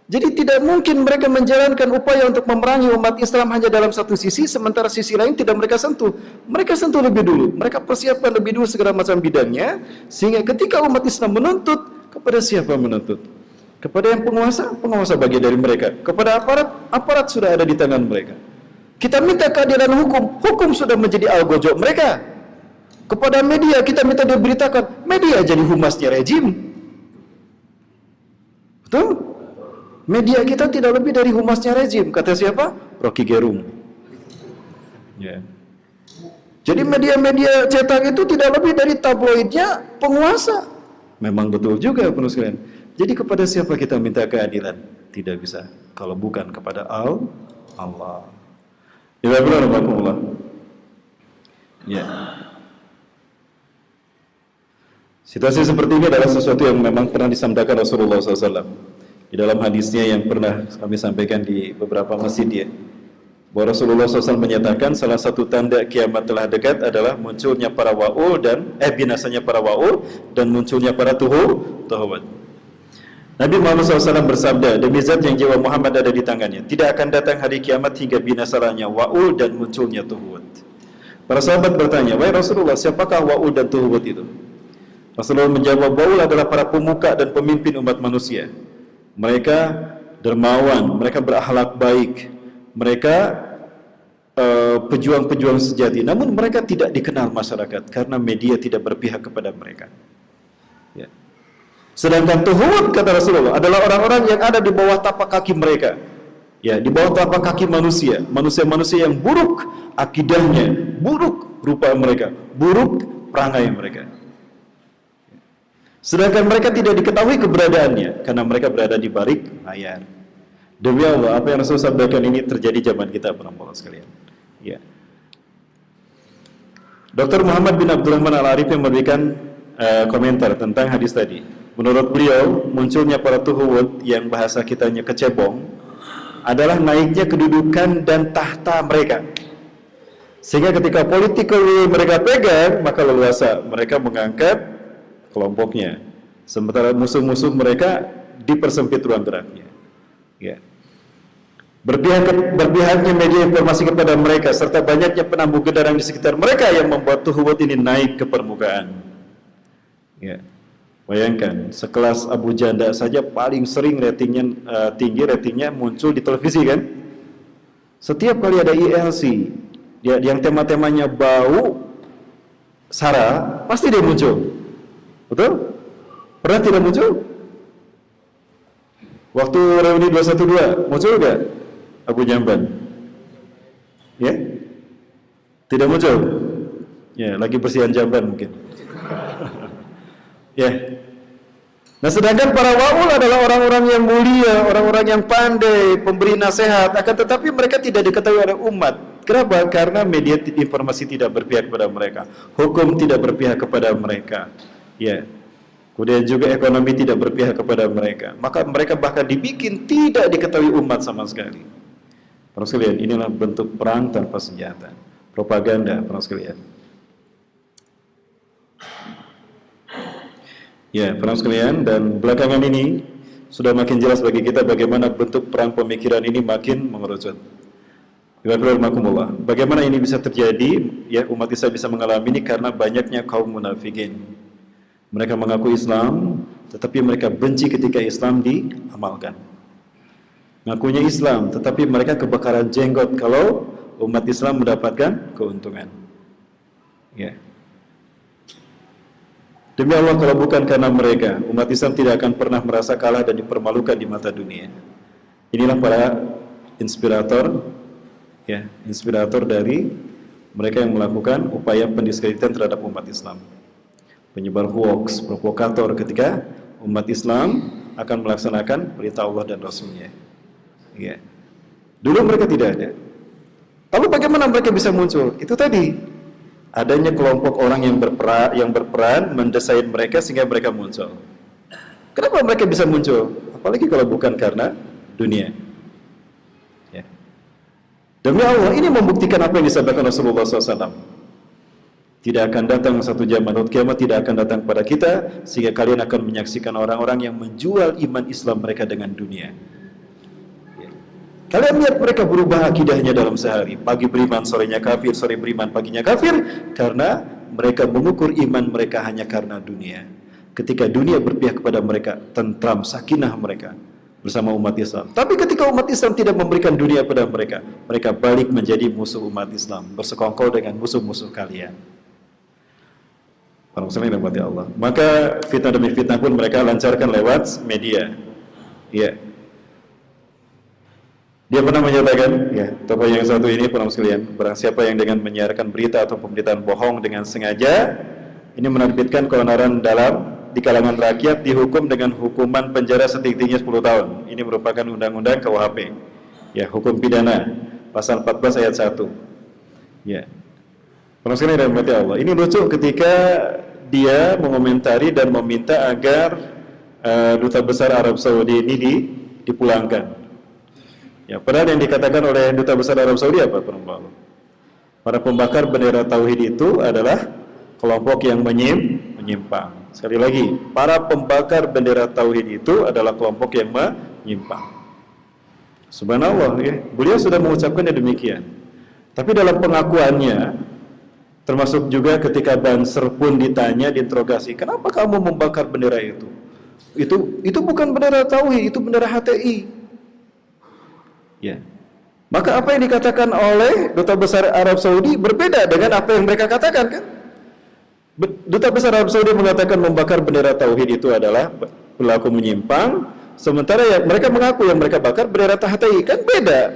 Jadi tidak mungkin mereka menjalankan upaya untuk memerangi umat Islam hanya dalam satu sisi, sementara sisi lain tidak mereka sentuh. Mereka sentuh lebih dulu, mereka persiapkan lebih dulu segala macam bidangnya, sehingga ketika umat Islam menuntut, kepada siapa menuntut? Kepada yang penguasa, penguasa bagian dari mereka. Kepada aparat, aparat sudah ada di tangan mereka. Kita minta keadilan hukum, hukum sudah menjadi algojo mereka. Kepada media, kita minta diberitakan, media jadi humasnya rejim. Betul? Media kita tidak lebih dari humasnya rejim, kata siapa? Rocky Gerung. Ya. Jadi media-media cetak itu tidak lebih dari tabloidnya penguasa. Memang betul juga, penuh sekalian. Jadi kepada siapa kita minta keadilan? Tidak bisa, kalau bukan kepada Allah. Ya, benar. Ya. Situasi seperti ini adalah sesuatu yang memang pernah disampaikan Rasulullah SAW. Di dalam hadisnya yang pernah kami sampaikan di beberapa masjid, ya, bahwa Rasulullah SAW menyatakan salah satu tanda kiamat telah dekat adalah munculnya para wa'ul dan binasanya para wa'ul dan munculnya para tuhawat. Nabi Muhammad SAW bersabda, demi zat yang jiwa Muhammad ada di tangannya, tidak akan datang hari kiamat hingga binasalahnya wa'ul dan munculnya tuhawat. Para sahabat bertanya, wahai Rasulullah, siapakah wa'ul dan tuhawat itu? Rasulullah menjawab, wa'ul adalah para pemuka dan pemimpin umat manusia. Mereka dermawan, mereka berakhlak baik, mereka pejuang-pejuang sejati. Namun mereka tidak dikenal masyarakat karena media tidak berpihak kepada mereka. Ya. Sedangkan tuhud, kata Rasulullah, adalah orang-orang yang ada di bawah tapak kaki mereka. Ya, di bawah tapak kaki manusia, manusia-manusia yang buruk akidahnya, buruk rupa mereka, buruk perangai mereka. Sedangkan mereka tidak diketahui keberadaannya karena mereka berada di balik layar. Demi Allah, apa yang Rasul sampaikan ini terjadi zaman kita, para Allah sekalian. Ya. Dr. Muhammad bin Abdurrahman Al-Arif yang memberikan komentar tentang hadis tadi. Menurut beliau, munculnya para tuhud yang bahasa kitanya kecebong adalah naiknya kedudukan dan tahta mereka. Sehingga ketika politik mereka pegang, maka leluasa mereka mengangkat kelompoknya, sementara musuh-musuh mereka dipersempit ruang geraknya. Ya. Berpihaknya media informasi kepada mereka serta banyaknya penambuh gendaran di sekitar mereka yang membuat tuhud ini naik ke permukaan. Ya. Bayangkan, sekelas Abu Janda saja paling sering ratingnya tinggi, ratingnya muncul di televisi, kan? Setiap kali ada ILC yang tema-temanya bau sara, pasti dia muncul. Betul? Pernah tidak muncul? Waktu reuni 212 muncul enggak Abu Jamban? Ya? Tidak muncul? Ya, lagi bersihan jamban mungkin. Ya. Nah, sedangkan para wa'ul adalah orang-orang yang mulia, orang-orang yang pandai, pemberi nasihat, akan tetapi mereka tidak diketahui oleh umat. Kenapa? Karena media informasi tidak berpihak kepada mereka, hukum tidak berpihak kepada mereka. Ya, kemudian juga ekonomi tidak berpihak kepada mereka. Maka mereka bahkan dibikin tidak diketahui umat sama sekali. Para sekalian, inilah bentuk perang tanpa senjata, propaganda, para sekalian. Ya, para sekalian, dan belakangan ini sudah makin jelas bagi kita bagaimana bentuk perang pemikiran ini makin mengerucut. Bagaimana ini bisa terjadi? Ya, umat Islam bisa mengalami ini karena banyaknya kaum munafikin. Mereka mengaku Islam, tetapi mereka benci ketika Islam diamalkan. Ngakunya Islam, tetapi mereka kebakaran jenggot kalau umat Islam mendapatkan keuntungan. Ya. Demi Allah, kalau bukan karena mereka, umat Islam tidak akan pernah merasa kalah dan dipermalukan di mata dunia. Inilah para inspirator, ya, inspirator dari mereka yang melakukan upaya pendiskreditasi terhadap umat Islam. Penyebar hoax, provokator ketika umat Islam akan melaksanakan perintah Allah dan Rasulnya. Ya. Dulu mereka tidak ada. Lalu bagaimana mereka bisa muncul? Itu tadi. Adanya kelompok orang yang berperan mendesain mereka sehingga mereka muncul. Kenapa mereka bisa muncul? Apalagi kalau bukan karena dunia. Ya. Demi Allah, ini membuktikan apa yang disampaikan Rasulullah SAW. Tidak akan datang satu zaman kiamat, tidak akan datang pada kita sehingga kalian akan menyaksikan orang-orang yang menjual iman Islam mereka dengan dunia. Kalian lihat mereka berubah akidahnya dalam sehari. Pagi beriman, sorenya kafir, sore beriman, paginya kafir. Karena mereka mengukur iman mereka hanya karena dunia. Ketika dunia berpihak kepada mereka, tentram, sakinah mereka bersama umat Islam. Tapi ketika umat Islam tidak memberikan dunia pada mereka, mereka balik menjadi musuh umat Islam, bersekongkol dengan musuh-musuh kalian. Para muslimin yang dirahmati Allah. Maka fitnah demi fitnah pun mereka lancarkan lewat media. Ya. Dia pernah menyatakan, ya, tokoh yang satu ini, para sekalian, barang siapa yang dengan menyiarkan berita atau pemberitaan bohong dengan sengaja, ini menerbitkan keonaran dalam di kalangan rakyat, dihukum dengan hukuman penjara setinggi-tingginya 10 tahun. Ini merupakan undang-undang KUHP. Ya, hukum pidana, pasal 14 ayat 1. Ya. Para sekalian yang dirahmati Allah. Ini lucu ketika dia mengomentari dan meminta agar duta besar Arab Saudi ini dipulangkan. Ya, padahal yang dikatakan oleh duta besar Arab Saudi apa, perempuan? Para pembakar bendera tauhid itu adalah kelompok yang menyimpang. Sekali lagi, para pembakar bendera tauhid itu adalah kelompok yang menyimpang. Subhanallah, ya. Beliau sudah mengucapkannya demikian. Tapi dalam pengakuannya, termasuk juga ketika Banser pun ditanya, diinterogasi, kenapa kamu membakar bendera itu? Itu bukan bendera tauhid, itu bendera HTI. Ya. Maka apa yang dikatakan oleh duta besar Arab Saudi berbeda dengan apa yang mereka katakan, kan? Duta besar Arab Saudi mengatakan membakar bendera tauhid itu adalah perilaku menyimpang, sementara yang mereka mengaku yang mereka bakar bendera HTI, kan beda.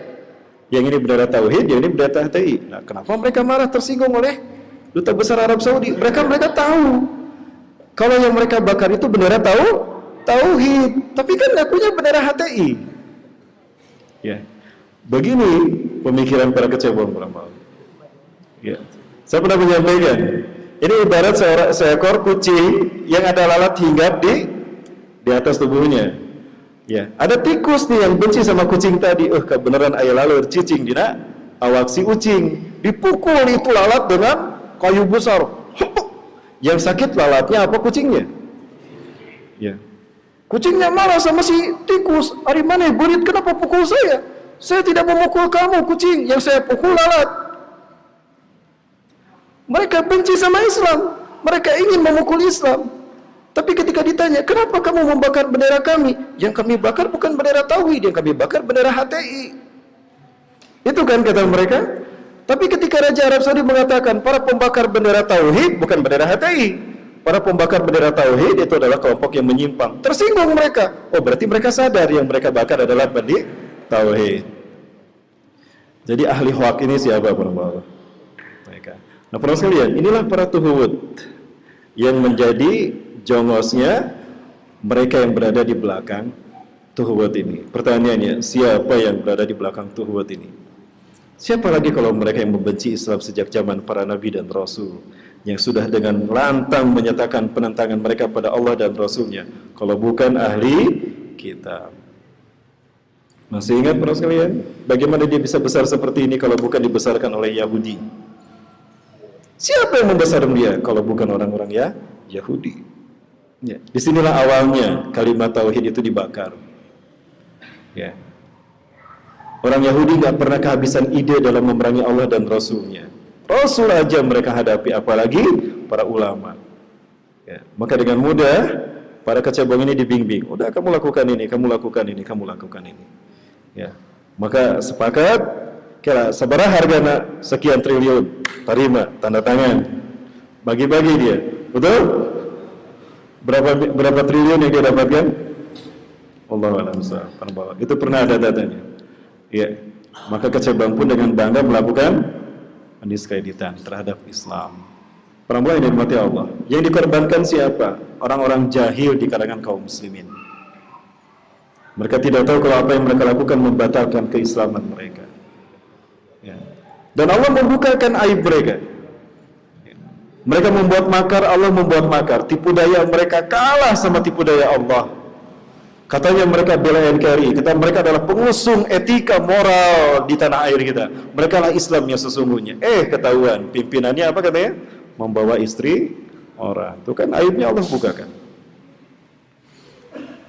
Yang ini bendera tauhid, yang ini bendera HTI. Nah, kenapa mereka marah, tersinggung oleh duta besar Arab Saudi? Mereka tahu kalau yang mereka bakar itu bendera tauhid, tapi kan ngakunya bendera HTI. Ya. Begini pemikiran para kecebong beramal. Ya. Saya pernah menyampaikan, ini ibarat seekor kucing yang ada lalat hinggap di atas tubuhnya. Ya, ada tikus nih yang benci sama kucing tadi. Kebenaran ayah lalu cicing dina awak si ucing. Dipukul itu lalat dengan kayu besar. Yang sakit lalatnya apa kucingnya? Ya. Kucingnya marah sama si tikus. Ari mana burit, kenapa pukul saya? Saya tidak memukul kamu kucing, yang saya pukul lalat. Mereka benci sama Islam, mereka ingin memukul Islam. Tapi ketika ditanya, kenapa kamu membakar bendera kami? Yang kami bakar bukan bendera tauhid, yang kami bakar bendera HTI. Itu kan kata mereka. Tapi ketika Raja Arab Saudi mengatakan para pembakar bendera tauhid bukan bendera HTI, para pembakar bendera tauhid itu adalah kelompok yang menyimpang. Tersinggung mereka. Oh, berarti mereka sadar yang mereka bakar adalah bendera tauhid. Jadi ahli hoak ini siapa, para mereka. Nah, para sekalian, inilah para tuhud yang menjadi jongosnya mereka yang berada di belakang tuhud ini. Pertanyaannya, siapa yang berada di belakang tuhud ini? Siapa lagi kalau mereka yang membenci Islam sejak zaman para nabi dan rasul, yang sudah dengan lantang menyatakan penentangan mereka pada Allah dan Rasulnya, kalau bukan ahli kitab. Masih ingat para sekalian, bagaimana dia bisa besar seperti ini kalau bukan dibesarkan oleh Yahudi? Siapa yang membesarkan dia kalau bukan orang-orang Yahudi? Ya, disinilah awalnya kalimat tauhid itu dibakar. Ya. Orang Yahudi nggak pernah kehabisan ide dalam memerangi Allah dan Rasulnya. Rasul aja mereka hadapi, apalagi para ulama. Ya. Maka dengan mudah para kecebong ini dibimbing. Udah, kamu lakukan ini, kamu lakukan ini, kamu lakukan ini. Ya. Maka sepakat, kira seberapa harganya sekian triliun, terima, tanda tangan, bagi-bagi dia, betul? Berapa triliun yang dia dapatkan? Allahu'alam. Itu pernah ada datanya. Ya, maka kecebong pun dengan bangga melakukan pendiskreditian terhadap Islam. Perempuan yang dimati Allah. Yang dikorbankan siapa? Orang-orang jahil di kalangan kaum muslimin. Mereka tidak tahu kalau apa yang mereka lakukan membatalkan keislaman mereka. Ya. Dan Allah membukakan aib mereka. Ya. Mereka membuat makar, Allah membuat makar. Tipu daya mereka kalah sama tipu daya Allah. Katanya mereka bela NKRI, mereka adalah pengusung etika moral di tanah air kita. Mereka lah Islamnya sesungguhnya. Ketahuan pimpinannya apa katanya? Membawa istri orang. Itu kan aibnya Allah bukakan.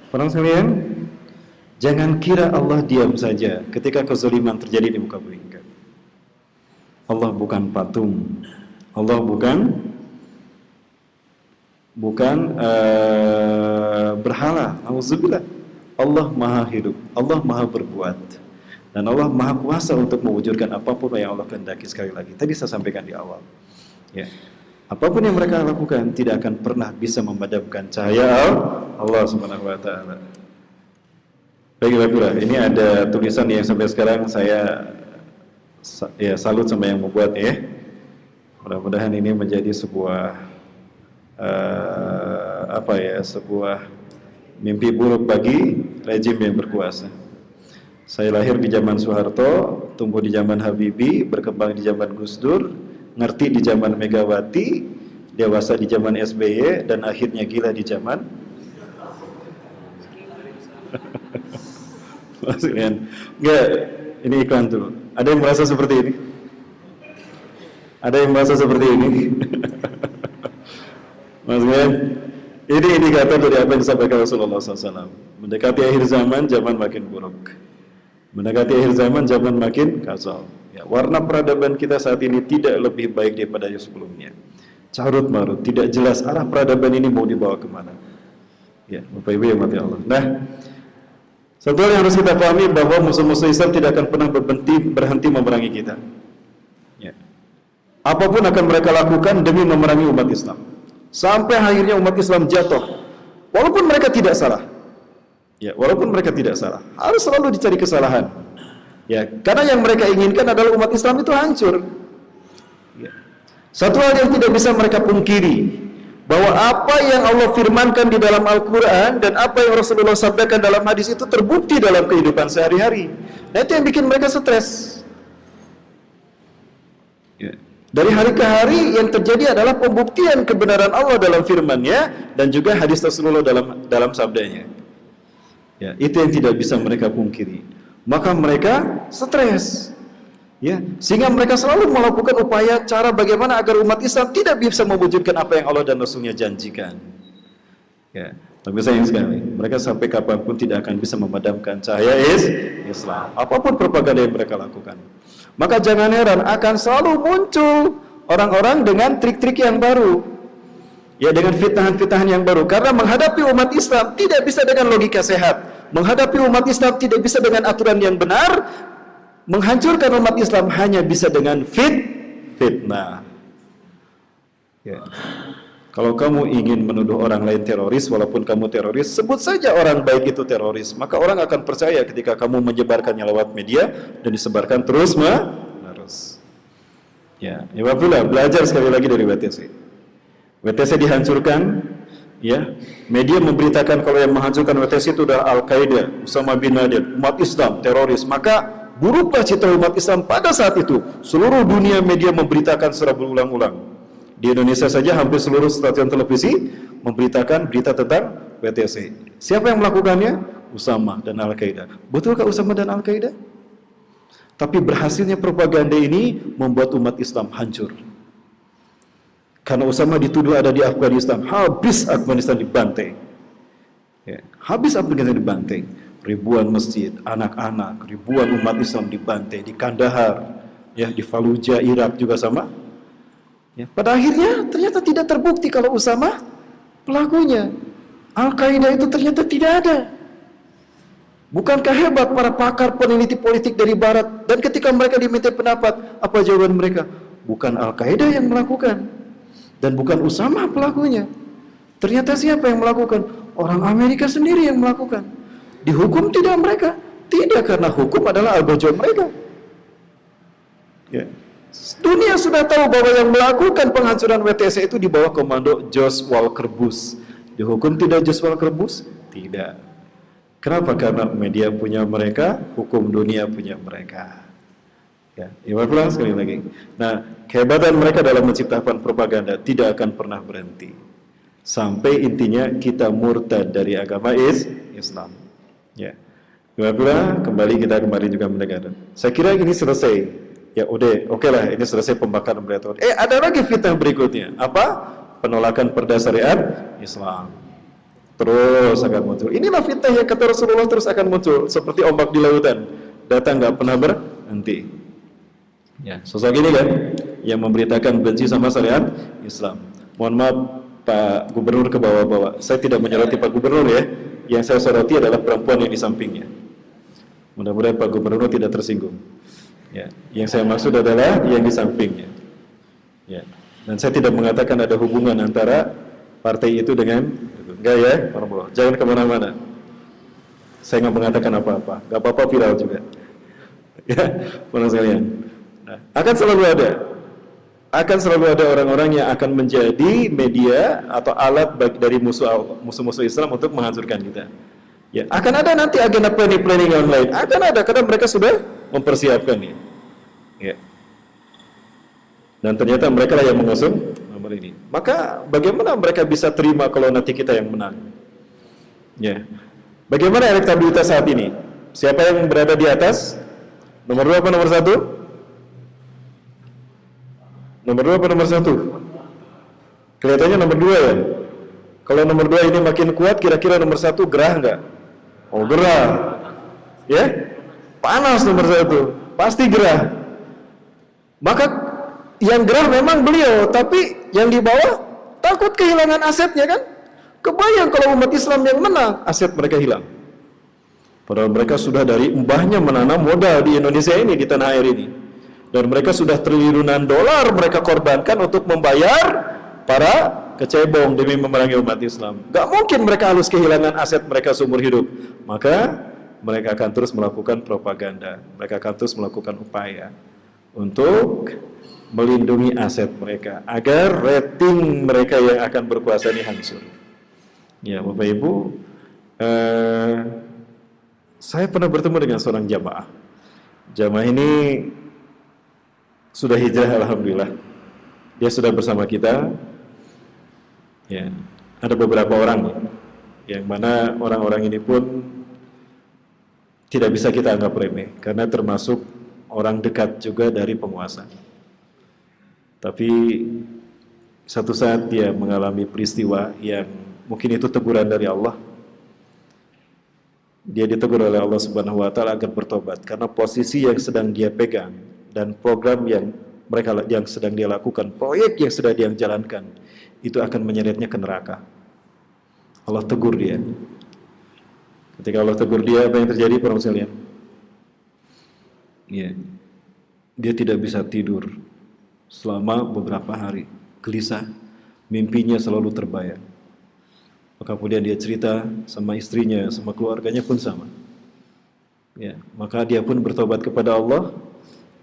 Para sekalian, jangan kira Allah diam saja ketika kezaliman terjadi di muka bumi. Allah bukan patung. Allah bukan berhala. Auzubillah. Allah maha hidup, Allah maha berbuat, dan Allah maha kuasa untuk mewujudkan apapun yang Allah kehendaki. Sekali lagi, tadi saya sampaikan di awal, ya, apapun yang mereka lakukan tidak akan pernah bisa memadamkan cahaya Allah Subhanahu Wa Taala. Baiklah, ini ada tulisan yang sampai sekarang saya salut sama yang membuatnya. Mudah-mudahan ini menjadi sebuah sebuah mimpi buruk bagi rejim yang berkuasa. Saya lahir di zaman Soeharto, tumbuh di zaman Habibie, berkembang di zaman Gus Dur, ngerti di zaman Megawati, dewasa di zaman SBY, dan akhirnya gila di zaman enggak, ini iklan dulu. Ada yang merasa seperti ini? Ada yang merasa seperti ini? Maksudnya, ini indikator dari apa yang disampaikan Rasulullah SAW. Mendekati akhir zaman, zaman makin buruk. Mendekati akhir zaman, zaman makin kacau. Ya, warna peradaban kita saat ini tidak lebih baik daripada yang sebelumnya. Carut marut, tidak jelas arah peradaban ini mau dibawa kemana. Ya, Bapak Ibu yang mati Allah. Nah, satu hal yang harus kita pahami bahwa musuh-musuh Islam tidak akan pernah berhenti memerangi kita. Ya. Apapun akan mereka lakukan demi memerangi umat Islam. Sampai akhirnya umat Islam jatuh, walaupun mereka tidak salah. Ya, walaupun mereka tidak salah, harus selalu dicari kesalahan. Ya, karena yang mereka inginkan adalah umat Islam itu hancur. Ya. Satu hal yang tidak bisa mereka pungkiri, bahwa apa yang Allah firmankan di dalam Al-Quran dan apa yang Rasulullah sabdakan dalam hadis itu terbukti dalam kehidupan sehari-hari. Nah, itu yang bikin mereka stres. Ya. Dari hari ke hari yang terjadi adalah pembuktian kebenaran Allah dalam firman-Nya dan juga hadis Rasulullah dalam sabdanya. Ya, itu yang tidak bisa mereka pungkiri. Maka mereka stres. Ya, sehingga mereka selalu melakukan upaya cara bagaimana agar umat Islam tidak bisa mewujudkan apa yang Allah dan Rasul-Nya janjikan. Ya, tapi sayang sekali, mereka sampai kapanpun tidak akan bisa memadamkan cahaya Islam. Apapun propaganda yang mereka lakukan. Maka jangan heran akan selalu muncul orang-orang dengan trik-trik yang baru. Ya, dengan fitnahan-fitnahan yang baru. Karena menghadapi umat Islam tidak bisa dengan logika sehat. Menghadapi umat Islam tidak bisa dengan aturan yang benar. Menghancurkan umat Islam hanya bisa dengan fitnah. Ya. Kalau kamu ingin menuduh orang lain teroris, walaupun kamu teroris, sebut saja orang baik itu teroris. Maka orang akan percaya ketika kamu menyebarkannya lewat media dan disebarkan terus menerus. Ya, Alhamdulillah, belajar sekali lagi dari WTC. WTC dihancurkan, ya. Media memberitakan kalau yang menghancurkan WTC itu adalah Al-Qaeda, Usama bin Laden, umat Islam, teroris. Maka buruklah citra umat Islam pada saat itu. Seluruh dunia media memberitakan secara berulang-ulang. Di Indonesia saja hampir seluruh stasiun televisi memberitakan berita tentang WTC. Siapa yang melakukannya? Usama dan Al-Qaeda. Betulkah Usama dan Al-Qaeda? Tapi berhasilnya propaganda ini membuat umat Islam hancur. Karena Usama dituduh ada di Afghanistan, habis Afghanistan dibantai. Ya, habis Afghanistan dibantai. Ribuan masjid, anak-anak, ribuan umat Islam dibantai di Kandahar, ya, di Fallujah, Irak juga sama. Ya, pada akhirnya ternyata tidak terbukti kalau Usama pelakunya. Al-Qaeda itu ternyata tidak ada. Bukankah hebat para pakar peneliti politik dari Barat? Dan ketika mereka diminta pendapat, apa jawaban mereka? Bukan Al-Qaeda yang melakukan, dan bukan Usama pelakunya. Ternyata siapa yang melakukan? Orang Amerika sendiri yang melakukan. Dihukum tidak mereka? Tidak, karena hukum adalah algojo mereka. Ya. Dunia sudah tahu bahwa yang melakukan penghancuran WTC itu di bawah komando George Walker Bush. Dihukum tidak George Walker Bush? Tidak. Kenapa? Karena media punya mereka, hukum dunia punya mereka. Ya, pulang sekali lagi. Nah, kehebatan mereka dalam menciptakan propaganda tidak akan pernah berhenti. Sampai intinya kita murtad dari agama Islam. Ya. Pulang, kembali juga mendengar. Saya kira ini selesai. Ya udah, oke lah, ini selesai pembakaran berita. Ada lagi fitnah berikutnya. Apa? Penolakan perda syariat Islam. Terus akan muncul. Inilah fitnah yang kata Rasulullah terus akan muncul seperti ombak di lautan, datang nggak pernah berhenti. Ya, sosok ini kan yang memberitakan benci sama syariat Islam. Mohon maaf Pak Gubernur ke bawah-bawah. Saya tidak menyoroti Pak Gubernur ya. Yang saya soroti adalah perempuan yang di sampingnya. Mudah-mudahan Pak Gubernur tidak tersinggung. Ya, yang saya maksud adalah yang di sampingnya. Ya. Dan saya tidak mengatakan ada hubungan antara partai itu dengan enggak ya, jangan kemana-mana. Saya nggak mengatakan apa-apa, nggak apa-apa viral juga. Ya, teman sekalian. Nah, akan selalu ada orang-orang yang akan menjadi media atau alat dari musuh-musuh Islam untuk menghancurkan kita. Ya, akan ada nanti agenda planning online, akan ada karena mereka sudah mempersiapkannya. Ya. Dan ternyata mereka lah yang mengusung nomor ini. Maka bagaimana mereka bisa terima kalau nanti kita yang menang? Ya. Bagaimana elektabilitas saat ini? Siapa yang berada di atas? Nomor 2 apa nomor 1? Nomor 2 apa nomor 1? Kelihatannya nomor 2 ya. Kalau nomor 2 ini makin kuat, kira-kira nomor 1 gerah nggak? Oh, gerah. Ya? Panas nomor 1. Pasti gerah. Maka yang gerah memang beliau, tapi yang di bawah takut kehilangan asetnya kan? Kebayang kalau umat Islam yang menang, aset mereka hilang. Padahal mereka sudah dari mbahnya menanam modal di Indonesia ini, di tanah air ini. Dan mereka sudah triliunan dolar mereka korbankan untuk membayar para kecebong demi memerangi umat Islam. Gak mungkin mereka harus kehilangan aset mereka seumur hidup. Maka mereka akan terus melakukan propaganda. Mereka akan terus melakukan upaya untuk melindungi aset mereka agar rating mereka yang akan berkuasa ini hancur. Ya, Bapak Ibu, saya pernah bertemu dengan seorang jamaah. Jamaah ini sudah hijrah, alhamdulillah. Dia sudah bersama kita. Ya, ada beberapa orang yang mana orang-orang ini pun tidak bisa kita anggap remeh karena termasuk orang dekat juga dari penguasa. Tapi satu saat dia mengalami peristiwa yang mungkin itu teguran dari Allah. Dia ditegur oleh Allah Subhanahu wa taala agar bertobat karena posisi yang sedang dia pegang dan program yang sedang dia lakukan, proyek yang sedang dia jalankan itu akan menyeretnya ke neraka. Allah tegur dia. Ketika Allah tegur dia, apa yang terjadi para sekalian? Ya. Dia tidak bisa tidur selama beberapa hari, gelisah, mimpinya selalu terbayang. Maka kemudian dia cerita sama istrinya, sama keluarganya pun sama. Ya, maka dia pun bertobat kepada Allah.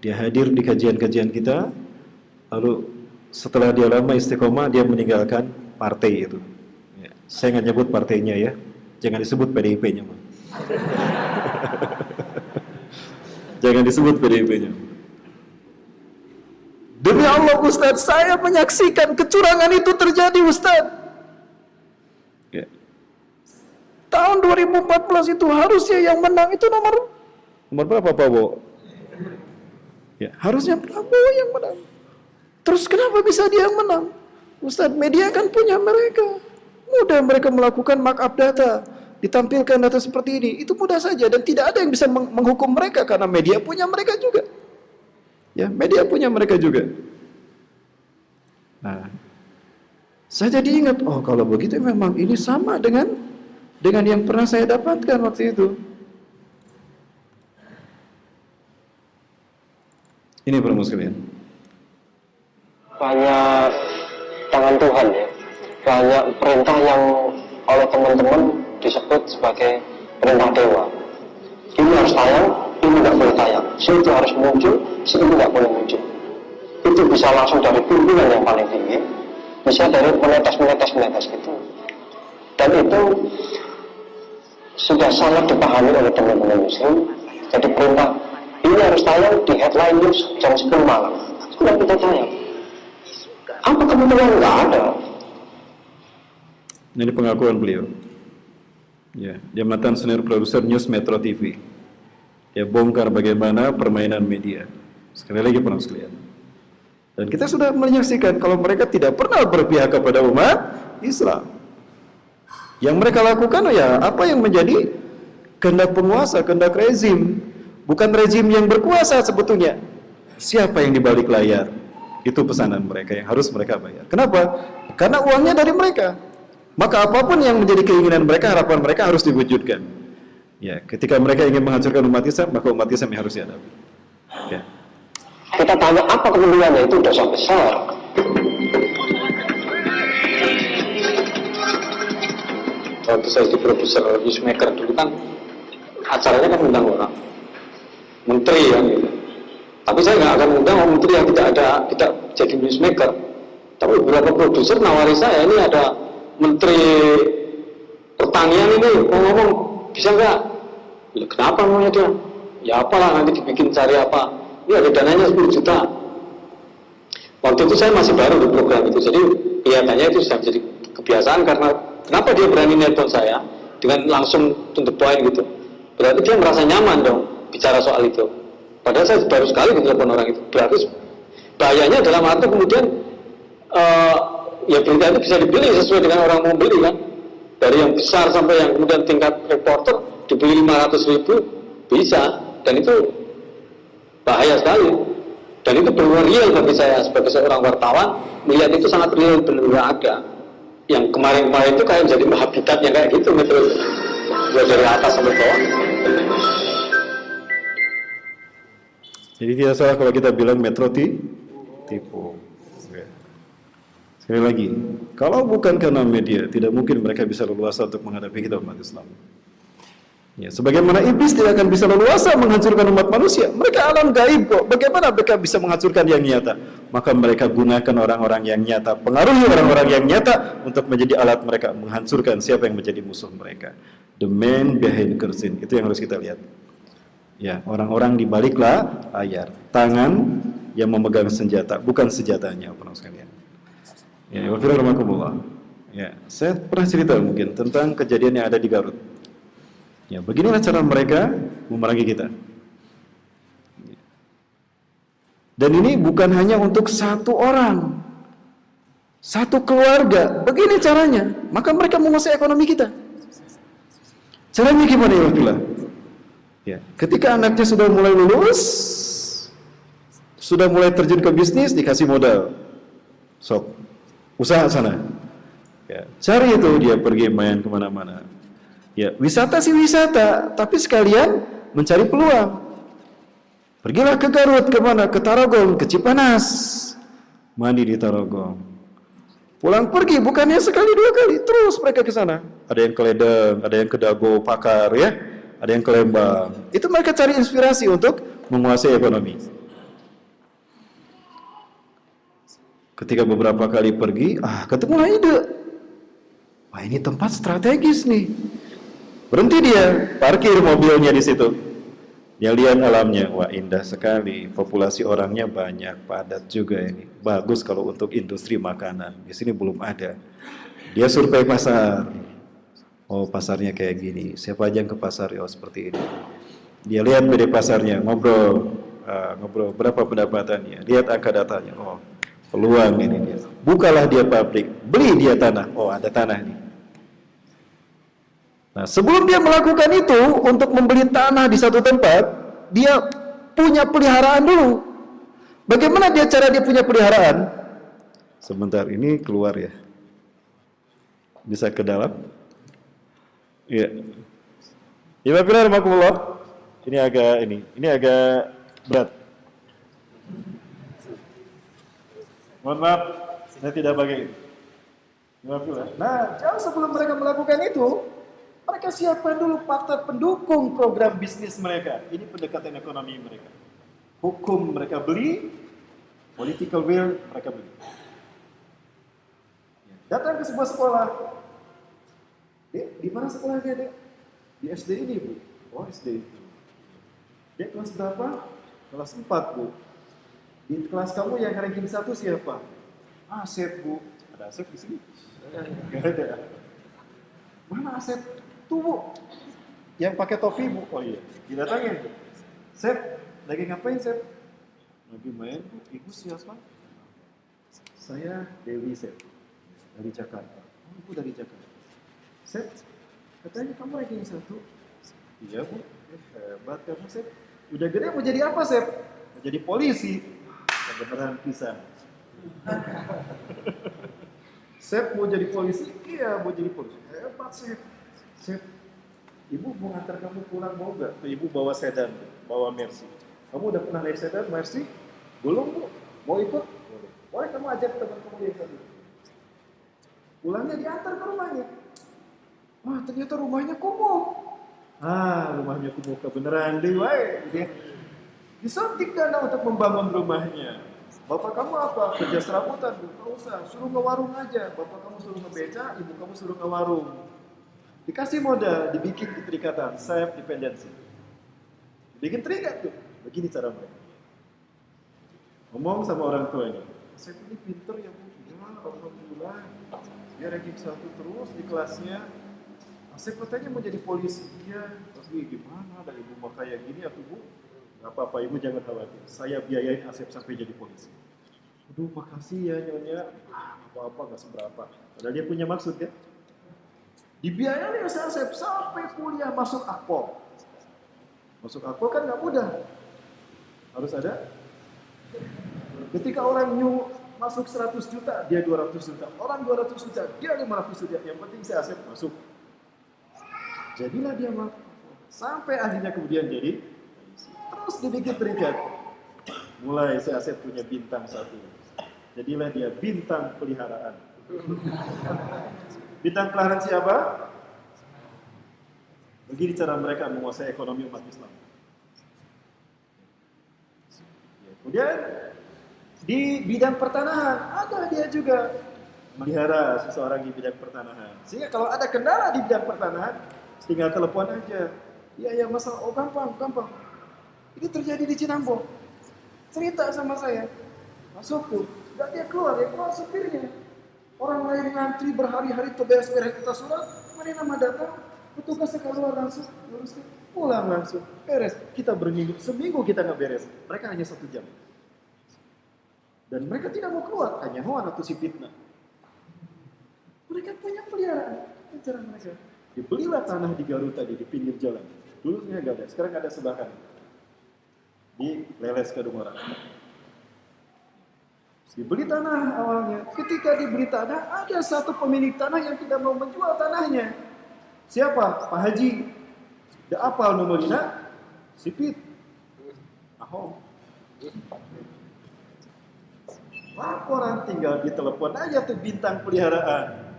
Dia hadir di kajian-kajian kita. Lalu setelah dia lama istiqomah, dia meninggalkan partai itu. Ya, saya nggak nyebut partainya ya, jangan disebut PDIP-nya. Jangan disebut PDIP-nya. Demi Allah Ustadz, saya menyaksikan kecurangan itu terjadi Ustadz. Ya. Tahun 2014 itu harusnya yang menang itu nomor berapa Prabowo? Ya, harusnya Prabowo yang menang. Terus kenapa bisa dia yang menang? Ustadz, media kan punya mereka. Mudah mereka melakukan markup data, ditampilkan data seperti ini. Itu mudah saja dan tidak ada yang bisa menghukum mereka karena media punya mereka juga. Ya, media punya mereka juga. Nah, saya jadi ingat, oh kalau begitu memang ini sama dengan yang pernah saya dapatkan waktu itu. Ini para sekalian. Banyak tangan Tuhan ya, banyak perintah yang oleh teman-teman disebut sebagai perintah dewa. Ini harus tayang, ini nggak boleh tayang. Situ harus muncul, situ nggak boleh muncul. Itu bisa langsung dari pimpinan yang paling tinggi, bisa dari menetes gitu. Dan itu sudah sangat dipahami oleh teman-teman Muslim. Jadi perintah ini harus tayang di headline news jam 10 malam. Sudah kita tayang. Apa kebetulan nggak ada? Ini pengakuan beliau. Ya, dia mantan senior produser News Metro TV. Dia bongkar bagaimana permainan media. Sekali lagi para sekalian. Dan kita sudah menyaksikan kalau mereka tidak pernah berpihak kepada umat Islam. Yang mereka lakukan ya apa yang menjadi kehendak penguasa, kehendak rezim. Bukan rezim yang berkuasa sebetulnya. Siapa yang di balik layar? Itu pesanan mereka yang harus mereka bayar. Kenapa? Karena uangnya dari mereka. Maka apapun yang menjadi keinginan mereka, harapan mereka harus diwujudkan. Ya, ketika mereka ingin menghancurkan umat Islam, maka umat Islam yang harus dihadapi. Ya. Kita tanya apa kemudiannya, itu dosa besar. Waktu saya jadi produser newsmaker dulu kan acaranya kan undang orang menteri ya gitu. Tapi saya nggak akan undang menteri yang tidak jadi newsmaker. Tapi beberapa produser nawari saya, ini ada menteri pertanian ini mau ngomong, bisa nggak? Ya, kenapa maunya dia? Ya apalah, nanti dibikin cari apa. Ini ada dananya 10 juta. Waktu itu saya masih baru di program itu, jadi kelihatannya itu sudah menjadi kebiasaan. Karena kenapa dia berani nelpon saya dengan langsung to the point gitu, berarti dia merasa nyaman dong bicara soal itu. Padahal saya baru sekali ditelepon orang itu. Berarti bahayanya dalam arti kemudian ya berita itu bisa dibeli sesuai dengan orang mau beli kan. Dari yang besar sampai yang kemudian tingkat reporter dibeli 500.000 bisa. Dan itu bahaya sekali. Dan itu benar real bagi saya sebagai seorang wartawan, melihat itu sangat real, benar-benar ada. Yang kemarin-kemarin itu kayak jadi habitatnya kayak gitu metode. Dari atas sampai bawah. Jadi tidak salah kalau kita bilang Metro tipu. Sekali lagi, kalau bukan karena media, tidak mungkin mereka bisa leluasa untuk menghadapi kita umat Islam. Ya, sebagaimana iblis tidak akan bisa leluasa menghancurkan umat manusia. Mereka alam gaib kok. Bagaimana mereka bisa menghancurkan yang nyata? Maka mereka gunakan orang-orang yang nyata, pengaruhi orang-orang yang nyata untuk menjadi alat mereka menghancurkan siapa yang menjadi musuh mereka. The man behind curtain, itu yang harus kita lihat. Ya, orang-orang di balik layar, tangan yang memegang senjata, bukan senjatanya, para sekalian. Ya, wafirahmatullah. Ya, saya pernah cerita mungkin tentang kejadian yang ada di Garut. Ya, beginilah cara mereka memerangi kita. Dan ini bukan hanya untuk satu orang, satu keluarga. Begini caranya, maka mereka menguasai ekonomi kita. Caranya gimana ya Wafillah? Ya, ketika anaknya sudah mulai lulus, sudah mulai terjun ke bisnis, dikasih modal. Sok, usaha sana. Ya, cari itu dia pergi main kemana-mana. Ya, wisata sih wisata, tapi sekalian mencari peluang. Pergilah ke Garut, kemana? Ke Tarogong, ke Cipanas. Mandi di Tarogong. Pulang pergi, bukannya sekali dua kali, terus mereka ke sana. Ada yang ke Ledeng, ada yang ke Dago Pakar, ya. Ada yang ke Lembang. Itu mereka cari inspirasi untuk menguasai ekonomi. Ketika beberapa kali pergi, ketemulah ide. Wah, ini tempat strategis nih. Berhenti dia, parkir mobilnya di situ. Dia lihat alamnya, wah indah sekali. Populasi orangnya banyak, padat juga ini. Bagus kalau untuk industri makanan. Di sini belum ada. Dia survei pasar. Oh pasarnya kayak gini, siapa aja yang ke pasar, oh seperti ini. Dia lihat PD pasarnya, ngobrol berapa pendapatannya, lihat angka datanya, oh peluang ini dia. Bukalah dia pabrik, beli dia tanah, oh ada tanah nih. Nah sebelum dia melakukan itu untuk membeli tanah di satu tempat, dia punya peliharaan dulu. Bagaimana cara dia punya peliharaan? Sebentar, ini keluar ya. Bisa ke dalam? Iya. Ya, Bismillahirrahmanirrahim. Ini agak berat. Mohon maaf, saya tidak pakai ini. Nah, jauh sebelum mereka melakukan itu, mereka siapkan dulu faktor pendukung program bisnis mereka. Ini pendekatan ekonomi mereka. Hukum mereka beli, political will mereka beli. Datang ke sebuah sekolah. Di mana sekolahnya, Dek? Di SD ini, Bu. Oh, SD itu. Dek, kelas berapa? Kelas 4, Bu. Di kelas kamu yang ranking 1 siapa? Asep, Bu. Ada Asep di sini? Enggak ada. Mana Asep? Tuh, Bu. Yang pakai topi, Bu. Oh iya, didatangin, Bu. Sep, lagi ngapain, Sep? Lagi main, Bu. Ibu siapa? Saya Dewi, Sep. Dari Jakarta. Oh, Ibu dari Jakarta. Sep, katanya kamu ranking 1. Iya, Bu. Hebat kamu, Sep. Udah gede mau jadi apa, Sep? Mau jadi polisi. Kebenaran pisang. Sep mau jadi polisi? Iya, mau jadi polisi. Hebat, Sep. Sep, Ibu mau ngantar kamu pulang, mau gak? Ibu bawa sedan, bawa Mercy. Kamu udah pernah naik sedan, Mercy? Belum, Bu. Mau ikut? Boleh. Boleh kamu ajak teman kamu yang tadi. Pulangnya diantar ke rumahnya. Wah, ternyata rumahnya kumuh. Rumahnya kumuh, kebenaran deh, wae. Disuntik dana untuk membangun rumahnya. Bapak kamu apa? Kerja serabutan, Bu. Nggak usah, suruh ke warung aja. Bapak kamu suruh ngebeca, ibu kamu suruh ke warung. Dikasih modal, dibikin keterikatan, self dependency. Bikin terikat tuh. Begini cara mereka. Ngomong sama orang tuanya. Saya ini pinter ya, Bu. Ya, alhamdulillah. Dia ranking 1 terus di kelasnya. Asep katanya mau jadi polisi. Iya, tapi gimana? Ada ibu mau kayak gini atau Bu? Gak apa-apa, ibu jangan khawatir. Saya biayain Asep sampai jadi polisi. Aduh, makasih ya Nyonya. Apa-apa, gak seberapa. Padahal dia punya maksud ya. Dibiayain Asep sampai kuliah masuk Akpol. Masuk Akpol kan gak mudah. Harus ada. Ketika orang masuk 100 juta, dia 200 juta. Orang 200 juta, dia 500 juta. Yang penting si Asep masuk. Jadilah dia masuk. Sampai akhirnya kemudian jadi. Terus dibikin terikat. Mulai si Asep punya bintang 1. Jadilah dia bintang peliharaan. Bintang peliharaan siapa? Begini cara mereka menguasai ekonomi umat Islam. Kemudian di bidang pertanahan ada dia juga melihara seseorang di bidang pertanahan. Sehingga kalau ada kendala di bidang pertanahan, tinggal telepon aja. Iya masalah, oh gampang. Ini terjadi di Cinambong. Cerita sama saya. Masuk tuh, gak dia keluar supirnya. Orang lain ngantri berhari-hari tuh beres-beres kita surat, mana nama datang, petugasnya keluar langsung, luruskan, pulang langsung, beres. Kita seminggu kita nggak beres. Mereka hanya 1 jam. Dan mereka tidak mau keluar, hanya hoan atau si fitnah. Mereka punya peliharaan. Cara mereka. Dibelilah tanah di Garut tadi, di pinggir jalan. Dulu nggak ada, sekarang ada sebahan. Di Leles Kadungora. Dibeli tanah awalnya. Ketika dibeli tanah, ada satu pemilik tanah yang tidak mau menjual tanahnya. Siapa? Pak Haji. Udah apal nomornya? Sipit. Ahok. Laporan tinggal ditelepon aja tuh bintang peliharaan.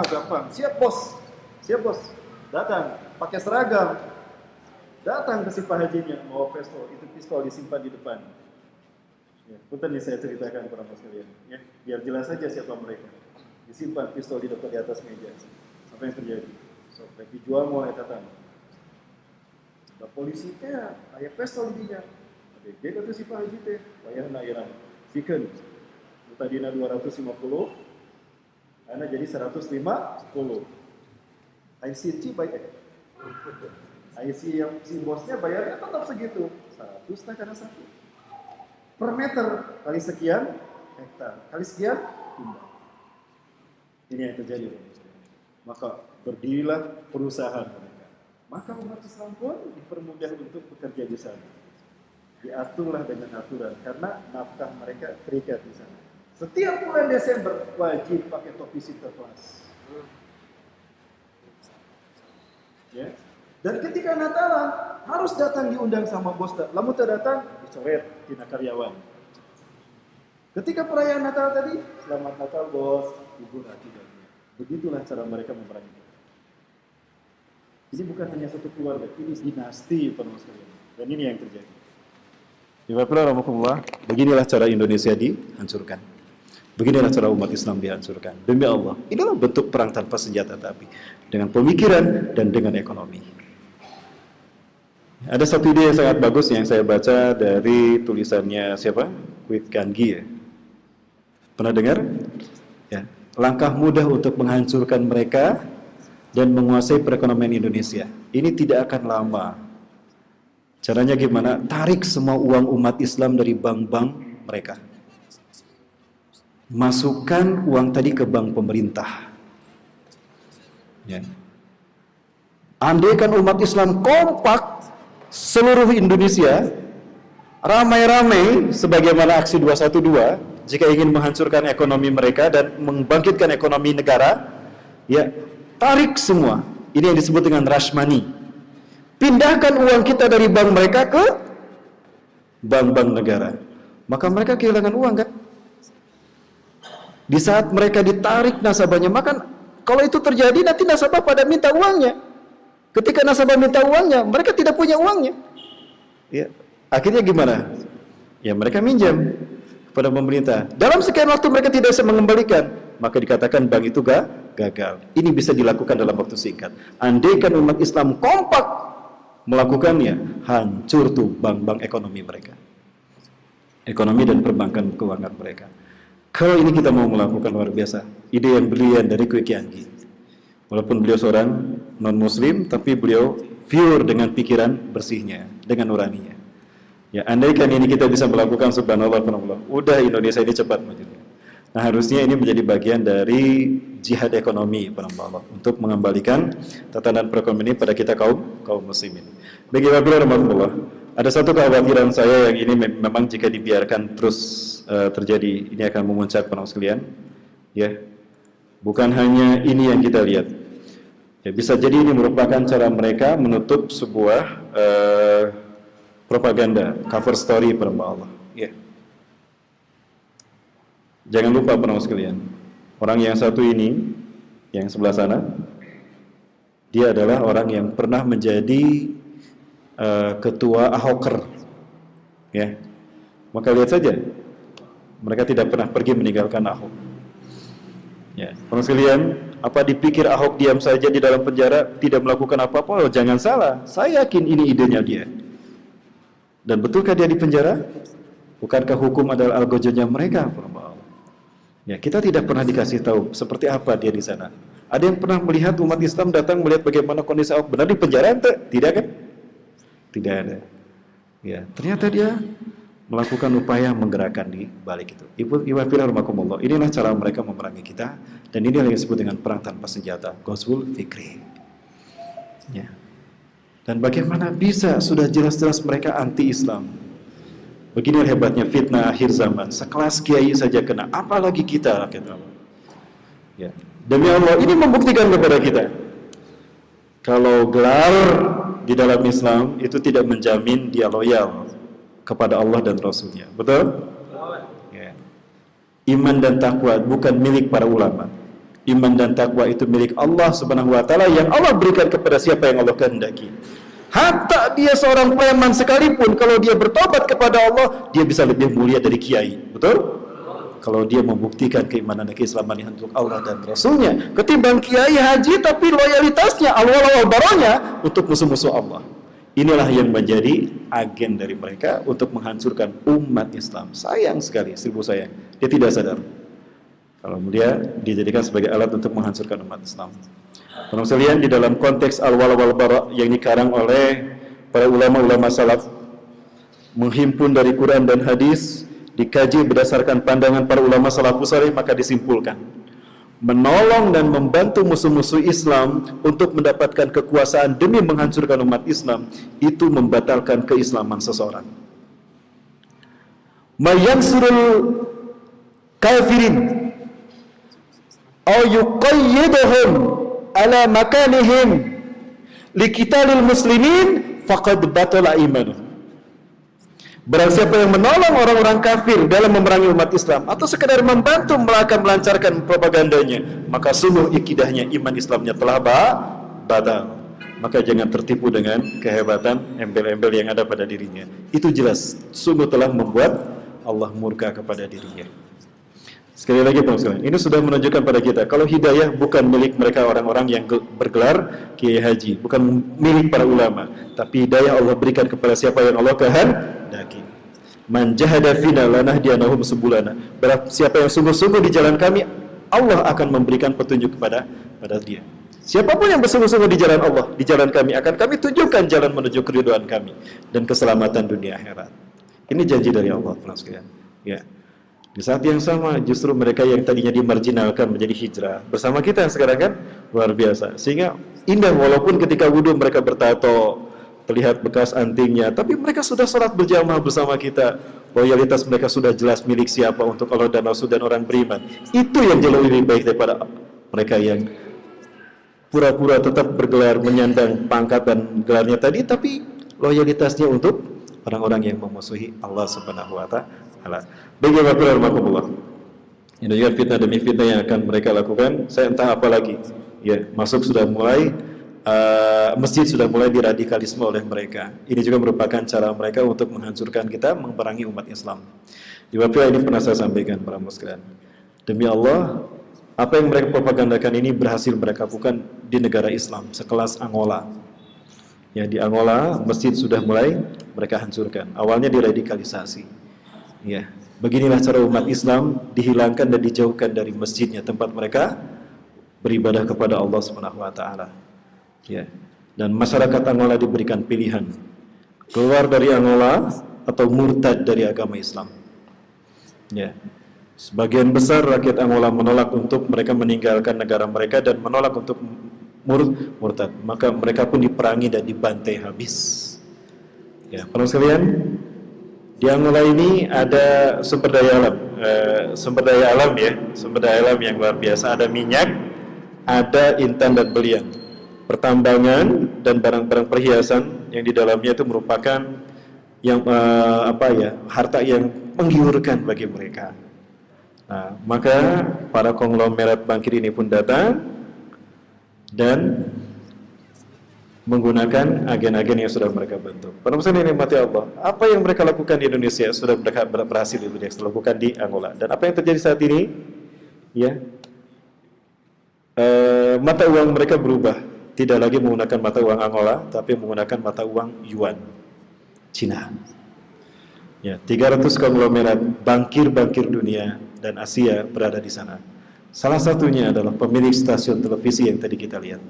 Gampang. Siap bos. Datang. Pakai seragam. Datang ke si Pak Hajinya, bawa pistol, itu pistol disimpan di depan. Ya, punten nih saya ceritakan kepada mas kalian, ya, biar jelas saja siapa mereka. Disimpan pistol di depan di atas meja. Apa yang terjadi? Sampai dijual mau datang. Ada polisi teh, aya pistol di dinya. Ada dia kata si Pak Haji teh, wayahna irang. Pikeun. Tadina 250, ana jadi 150. IC bayar. IC yang si bosnya bayarnya tetap segitu, 1,5 karena 1 per meter kali sekian hektar kali sekian pindah. Ini yang terjadi. Maka berdirilah perusahaan mereka. Maka umat Islam pun dipermudah untuk bekerja di sana. Diaturlah dengan aturan karena nafkah mereka terikat di sana. Setiap bulan Desember wajib pakai topi Sinterklas. Ya. Dan ketika Natalan harus datang diundang sama bos. Lamun tidak datang dicoret tina karyawan. Ketika perayaan Natal tadi, selamat Natal bos, ibu hati dan begitulah cara mereka memerangi kita. Ini bukan hanya satu keluarga, ini dinasti penuh sekalian. Dan ini yang terjadi. Beginilah cara Indonesia dihancurkan. Beginilah cara umat Islam dihancurkan. Demi Allah, inilah bentuk perang tanpa senjata tapi dengan pemikiran dan dengan ekonomi. Ada satu ide yang sangat bagus yang saya baca dari tulisannya siapa? Kwik Kangi ya. Pernah dengar? Ya. Langkah mudah untuk menghancurkan mereka dan menguasai perekonomian Indonesia. Ini tidak akan lama. Caranya gimana? Tarik semua uang umat Islam dari bank-bank mereka. Masukkan uang tadi ke bank pemerintah. Ya. Andaikan umat Islam kompak seluruh Indonesia ramai-ramai sebagaimana aksi 212 jika ingin menghancurkan ekonomi mereka dan membangkitkan ekonomi negara, ya tarik semua. Ini yang disebut dengan rush money. Pindahkan uang kita dari bank mereka ke bank-bank negara. Maka mereka kehilangan uang kan? Di saat mereka ditarik nasabahnya, maka kalau itu terjadi nanti nasabah pada minta uangnya. Ketika nasabah minta uangnya, mereka tidak punya uangnya. Ya, akhirnya gimana? Ya mereka minjam kepada pemerintah. Dalam sekian waktu mereka tidak bisa mengembalikan, maka dikatakan bank itu gagal. Ini bisa dilakukan dalam waktu singkat. Andaikan umat Islam kompak melakukannya, hancur tuh bank-bank ekonomi mereka. Ekonomi dan perbankan keuangan mereka. Kalau ini kita mau melakukan luar biasa. Ide yang brilian dari Kwik Yangi. Walaupun beliau seorang non-muslim, tapi beliau pure dengan pikiran bersihnya, dengan nuraninya. Ya, andaikan ini kita bisa melakukan, subhanallah, udah Indonesia ini cepat majunya. Nah, harusnya ini menjadi bagian dari jihad ekonomi, Allah, untuk mengembalikan tatanan perekonomian pada kita kaum muslimin. Bagi warahmatullah, ada satu kekhawatiran saya yang ini memang jika dibiarkan terus terjadi, ini akan memuncak penuh sekalian. Ya, bukan hanya ini yang kita lihat. Ya, bisa jadi ini merupakan cara mereka menutup sebuah propaganda, cover story perempuan Allah. Ya. Jangan lupa penuh sekalian, orang yang satu ini, yang sebelah sana, dia adalah orang yang pernah menjadi ketua Ahoker. Ya. Maka lihat saja, mereka tidak pernah pergi meninggalkan Ahok. Ya, penuh sekalian, apa dipikir Ahok diam saja di dalam penjara, tidak melakukan apa-apa? Oh, jangan salah, saya yakin ini idenya dia. Dan betulkah dia di penjara? Bukankah hukum adalah algojonya mereka? Ya, kita tidak pernah dikasih tahu seperti apa dia di sana. Ada yang pernah melihat umat Islam datang melihat bagaimana kondisi Ahok benar di penjara? Tidak kan? Tidak ada. Ya, ternyata dia melakukan upaya menggerakkan di balik itu. Inilah cara mereka memerangi kita, dan inilah yang disebut dengan perang tanpa senjata, Ghazwul Fikri. Ya. Dan bagaimana bisa sudah jelas-jelas mereka anti-Islam. Beginilah hebatnya fitnah akhir zaman. Sekelas kiai saja kena, apalagi kita, kata Allah. Ya. Demi Allah, ini membuktikan kepada kita kalau gelar di dalam Islam itu tidak menjamin dia loyal kepada Allah dan Rasulnya. Betul? Ya. Iman dan takwa bukan milik para ulama. Iman dan takwa itu milik Allah Subhanahu wa taala yang Allah berikan kepada siapa yang Allah kehendaki. Hatta dia seorang preman sekalipun, kalau dia bertobat kepada Allah, dia bisa lebih mulia dari kiai. Betul? Kalau dia membuktikan keimanan dan keislaman untuk Allah dan Rasulnya, ketimbang kiai haji tapi loyalitasnya al-wala wal baranya untuk musuh-musuh Allah. Inilah yang menjadi agen dari mereka untuk menghancurkan umat Islam. Sayang sekali, seribu sayang. Dia tidak sadar kalau dia dijadikan sebagai alat untuk menghancurkan umat Islam. Teman sekalian, di dalam konteks al-wala wal bara yang dikarang oleh para ulama-ulama salaf, menghimpun dari Quran dan hadis, dikaji berdasarkan pandangan para ulama salafus saleh, maka disimpulkan menolong dan membantu musuh-musuh Islam untuk mendapatkan kekuasaan demi menghancurkan umat Islam itu membatalkan keislaman seseorang. Mayansurul kafirin au yuqayyiduhum ala makanihim liqitalil muslimin faqad batala imanuh. Barang siapa yang menolong orang-orang kafir dalam memerangi umat Islam atau sekedar membantu melancarkan propagandanya, maka sungguh ikidahnya, iman Islamnya telah batal. Maka jangan tertipu dengan kehebatan embel-embel yang ada pada dirinya. Itu jelas sungguh telah membuat Allah murka kepada dirinya. Sekali lagi teman-teman, ini sudah menunjukkan pada kita kalau hidayah bukan milik mereka orang-orang yang bergelar kiai haji, bukan milik para ulama, tapi hidayah Allah berikan kepada siapa yang Allah kehendaki. Man jahada fina lanahdiyanahum subulana. Barang siapa yang sungguh-sungguh di jalan kami, Allah akan memberikan petunjuk kepada dia. Siapapun yang bersungguh-sungguh di jalan Allah, di jalan kami, akan kami tunjukkan jalan menuju keridhaan kami dan keselamatan dunia akhirat. Ini janji dari Allah, teman sekalian. Ya. Di saat yang sama justru mereka yang tadinya dimarginalkan menjadi hijrah bersama kita sekarang kan luar biasa. Sehingga indah walaupun ketika wudhu mereka bertato, terlihat bekas antingnya, tapi mereka sudah sholat berjamaah bersama kita. Loyalitas mereka sudah jelas milik siapa untuk Allah dan Rasul dan orang beriman. Itu yang jauh lebih baik daripada mereka yang pura-pura tetap bergelar menyandang pangkat dan gelarnya tadi, tapi loyalitasnya untuk orang-orang yang memusuhi Allah Subhanahu wa Ta'ala. Bagaimana ini juga fitnah demi fitnah yang akan mereka lakukan. Saya entah apa lagi. Ya, masuk sudah mulai masjid sudah mulai diradikalisme oleh mereka. Ini juga merupakan cara mereka untuk menghancurkan kita, memerangi umat Islam. Di Wapia ini pernah saya sampaikan para sekalian. Demi Allah, apa yang mereka propagandakan ini berhasil mereka lakukan di negara Islam sekelas Angola. Ya, di Angola masjid sudah mulai mereka hancurkan. Awalnya diradikalisasi. Ya, beginilah cara umat Islam dihilangkan dan dijauhkan dari masjidnya, tempat mereka beribadah kepada Allah Subhanahu wa Ta'ala. Ya, dan masyarakat Angola diberikan pilihan keluar dari Angola atau murtad dari agama Islam. Ya, sebagian besar rakyat Angola menolak untuk mereka meninggalkan negara mereka dan menolak untuk murtad. Maka mereka pun diperangi dan dibantai habis. Ya, para sekalian, di Angola ini ada sumber daya alam, sumber daya alam yang luar biasa. Ada minyak, ada intan dan belian, pertambangan dan barang-barang perhiasan yang di dalamnya itu merupakan yang harta yang menggiurkan bagi mereka. Nah, maka para konglomerat bankir ini pun datang dan menggunakan agen-agen yang sudah mereka bentuk. Para muslimin yang mati Allah, apa yang mereka lakukan di Indonesia sudah mereka berhasil lakukan di Angola. Dan apa yang terjadi saat ini? Ya, mata uang mereka berubah, tidak lagi menggunakan mata uang Angola, tapi menggunakan mata uang Yuan, Cina. Ya, 300 konglomerat bankir-bankir dunia dan Asia berada di sana. Salah satunya adalah pemilik stasiun televisi yang tadi kita lihat.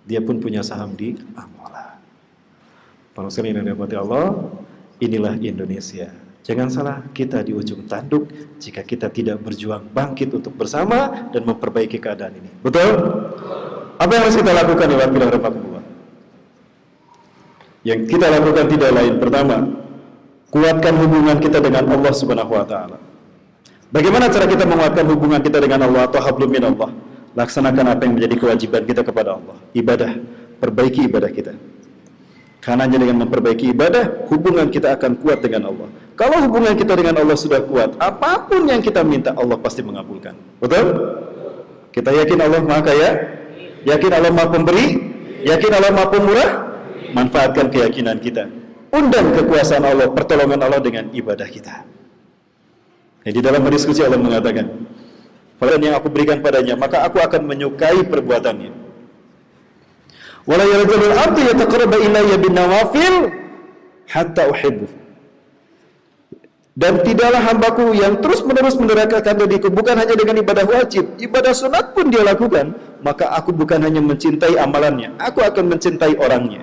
Dia pun punya saham di Angola. Para muslimin yang dirahmati Allah, inilah Indonesia. Jangan salah, kita di ujung tanduk jika kita tidak berjuang bangkit untuk bersama dan memperbaiki keadaan ini. Betul? Apa yang harus kita lakukan ya Wabillahi? Yang kita lakukan tidak lain, pertama, kuatkan hubungan kita dengan Allah Subhanahu wa Ta'ala. Bagaimana cara kita menguatkan hubungan kita dengan Allah atau hablum minallah? Laksanakan apa yang menjadi kewajiban kita kepada Allah. Ibadah, perbaiki ibadah kita. Karena dengan memperbaiki ibadah, hubungan kita akan kuat dengan Allah. Kalau hubungan kita dengan Allah sudah kuat, apapun yang kita minta Allah pasti mengabulkan. Betul? Kita yakin Allah Maha Kaya, yakin Allah Maha Pemberi, yakin Allah Maha Pemurah. Manfaatkan keyakinan kita. Undang kekuasaan Allah, pertolongan Allah dengan ibadah kita. Di dalam diskusi Allah mengatakan, "Falan yang aku berikan padanya, maka aku akan menyukai perbuatannya." Wala yarjul abdu yataqarraba ilayya bin nawafil hatta uhibbu. Dan tidaklah hambaku yang terus-menerus mendekatkan diriku bukan hanya dengan ibadah wajib, ibadah sunat pun dia lakukan, maka aku bukan hanya mencintai amalannya, aku akan mencintai orangnya.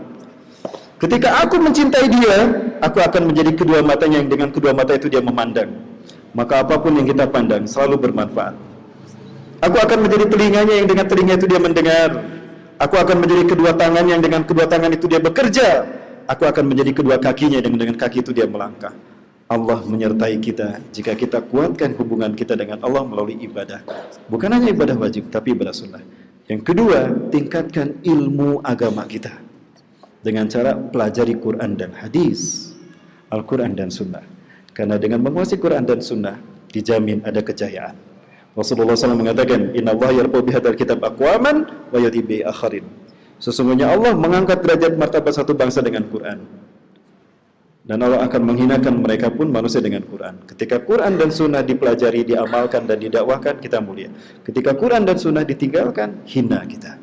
Ketika aku mencintai dia, aku akan menjadi kedua matanya yang dengan kedua mata itu dia memandang. Maka apapun yang kita pandang selalu bermanfaat. Aku akan menjadi telinganya yang dengan telinga itu dia mendengar. Aku akan menjadi kedua tangan yang dengan kedua tangan itu dia bekerja. Aku akan menjadi kedua kakinya yang dengan kaki itu dia melangkah. Allah menyertai kita jika kita kuatkan hubungan kita dengan Allah melalui ibadah. Bukan hanya ibadah wajib, tapi ibadah sunnah. Yang kedua, tingkatkan ilmu agama kita dengan cara pelajari Quran dan hadis, Al-Quran dan sunnah. Karena dengan menguasai Quran dan sunnah, dijamin ada kejayaan. Rasulullah SAW mengatakan, Inna Allah yarfa'u bihadzal kitab aqwaman wa yudhi bi akharin. Sesungguhnya Allah mengangkat derajat martabat satu bangsa dengan Quran. Dan Allah akan menghinakan mereka pun manusia dengan Quran. Ketika Quran dan sunnah dipelajari, diamalkan dan didakwahkan, kita mulia. Ketika Quran dan sunnah ditinggalkan, hina kita.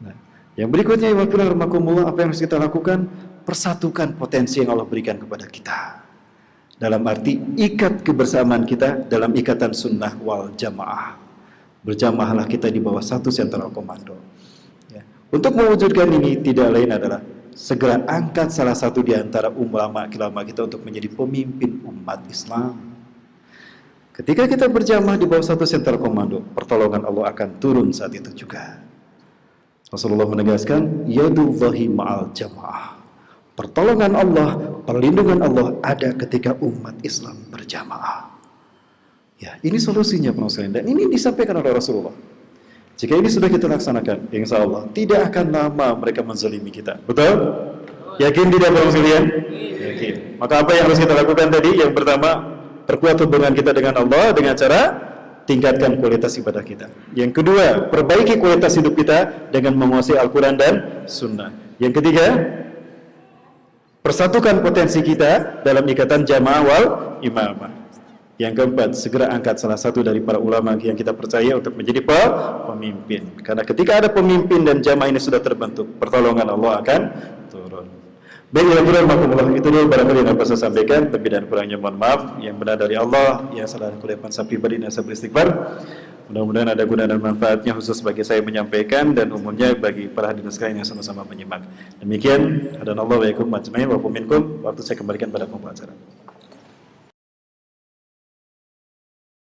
Nah, yang berikutnya, apa yang harus kita lakukan? Persatukan potensi yang Allah berikan kepada kita. Dalam arti, ikat kebersamaan kita dalam ikatan sunnah wal jamaah. Berjamaahlah kita di bawah satu sentral komando. Ya. Untuk mewujudkan ini, tidak lain adalah segera angkat salah satu di antara ulama kita untuk menjadi pemimpin umat Islam. Ketika kita berjamaah di bawah satu sentral komando, pertolongan Allah akan turun saat itu juga. Rasulullah menegaskan, yadullahi ma'al jamaah. Pertolongan Allah, perlindungan Allah ada ketika umat Islam berjamaah. Ya, ini solusinya para muslimin, dan ini disampaikan oleh Rasulullah. Jika ini sudah kita laksanakan, insya Allah tidak akan lama mereka menzalimi kita. Betul? Yakin tidak para muslimin? Yakin. Maka apa yang harus kita lakukan tadi? Yang pertama, perkuat hubungan kita dengan Allah dengan cara tingkatkan kualitas ibadah kita. Yang kedua, perbaiki kualitas hidup kita dengan menguasai Al-Quran dan Sunnah. Yang ketiga, persatukan potensi kita dalam ikatan jamaah wal imamah. Yang keempat, segera angkat salah satu dari para ulama yang kita percaya untuk menjadi pemimpin. Karena ketika ada pemimpin dan jamaah ini sudah terbentuk, pertolongan Allah akan turun. Baik, itu dulu barangkali yang dapat saya sampaikan. Lebih dan kurangnya mohon maaf. Yang benar dari Allah, yang salah kulipan sapi beri dan saya beristighfar. Mudah-mudahan ada guna dan manfaatnya khusus bagi saya menyampaikan dan umumnya bagi para hadirin sekalian yang sama-sama menyimak. Demikian, hadanallahu wa yakum majma'in wa minkum. Waktu saya kembalikan pada pembahasan.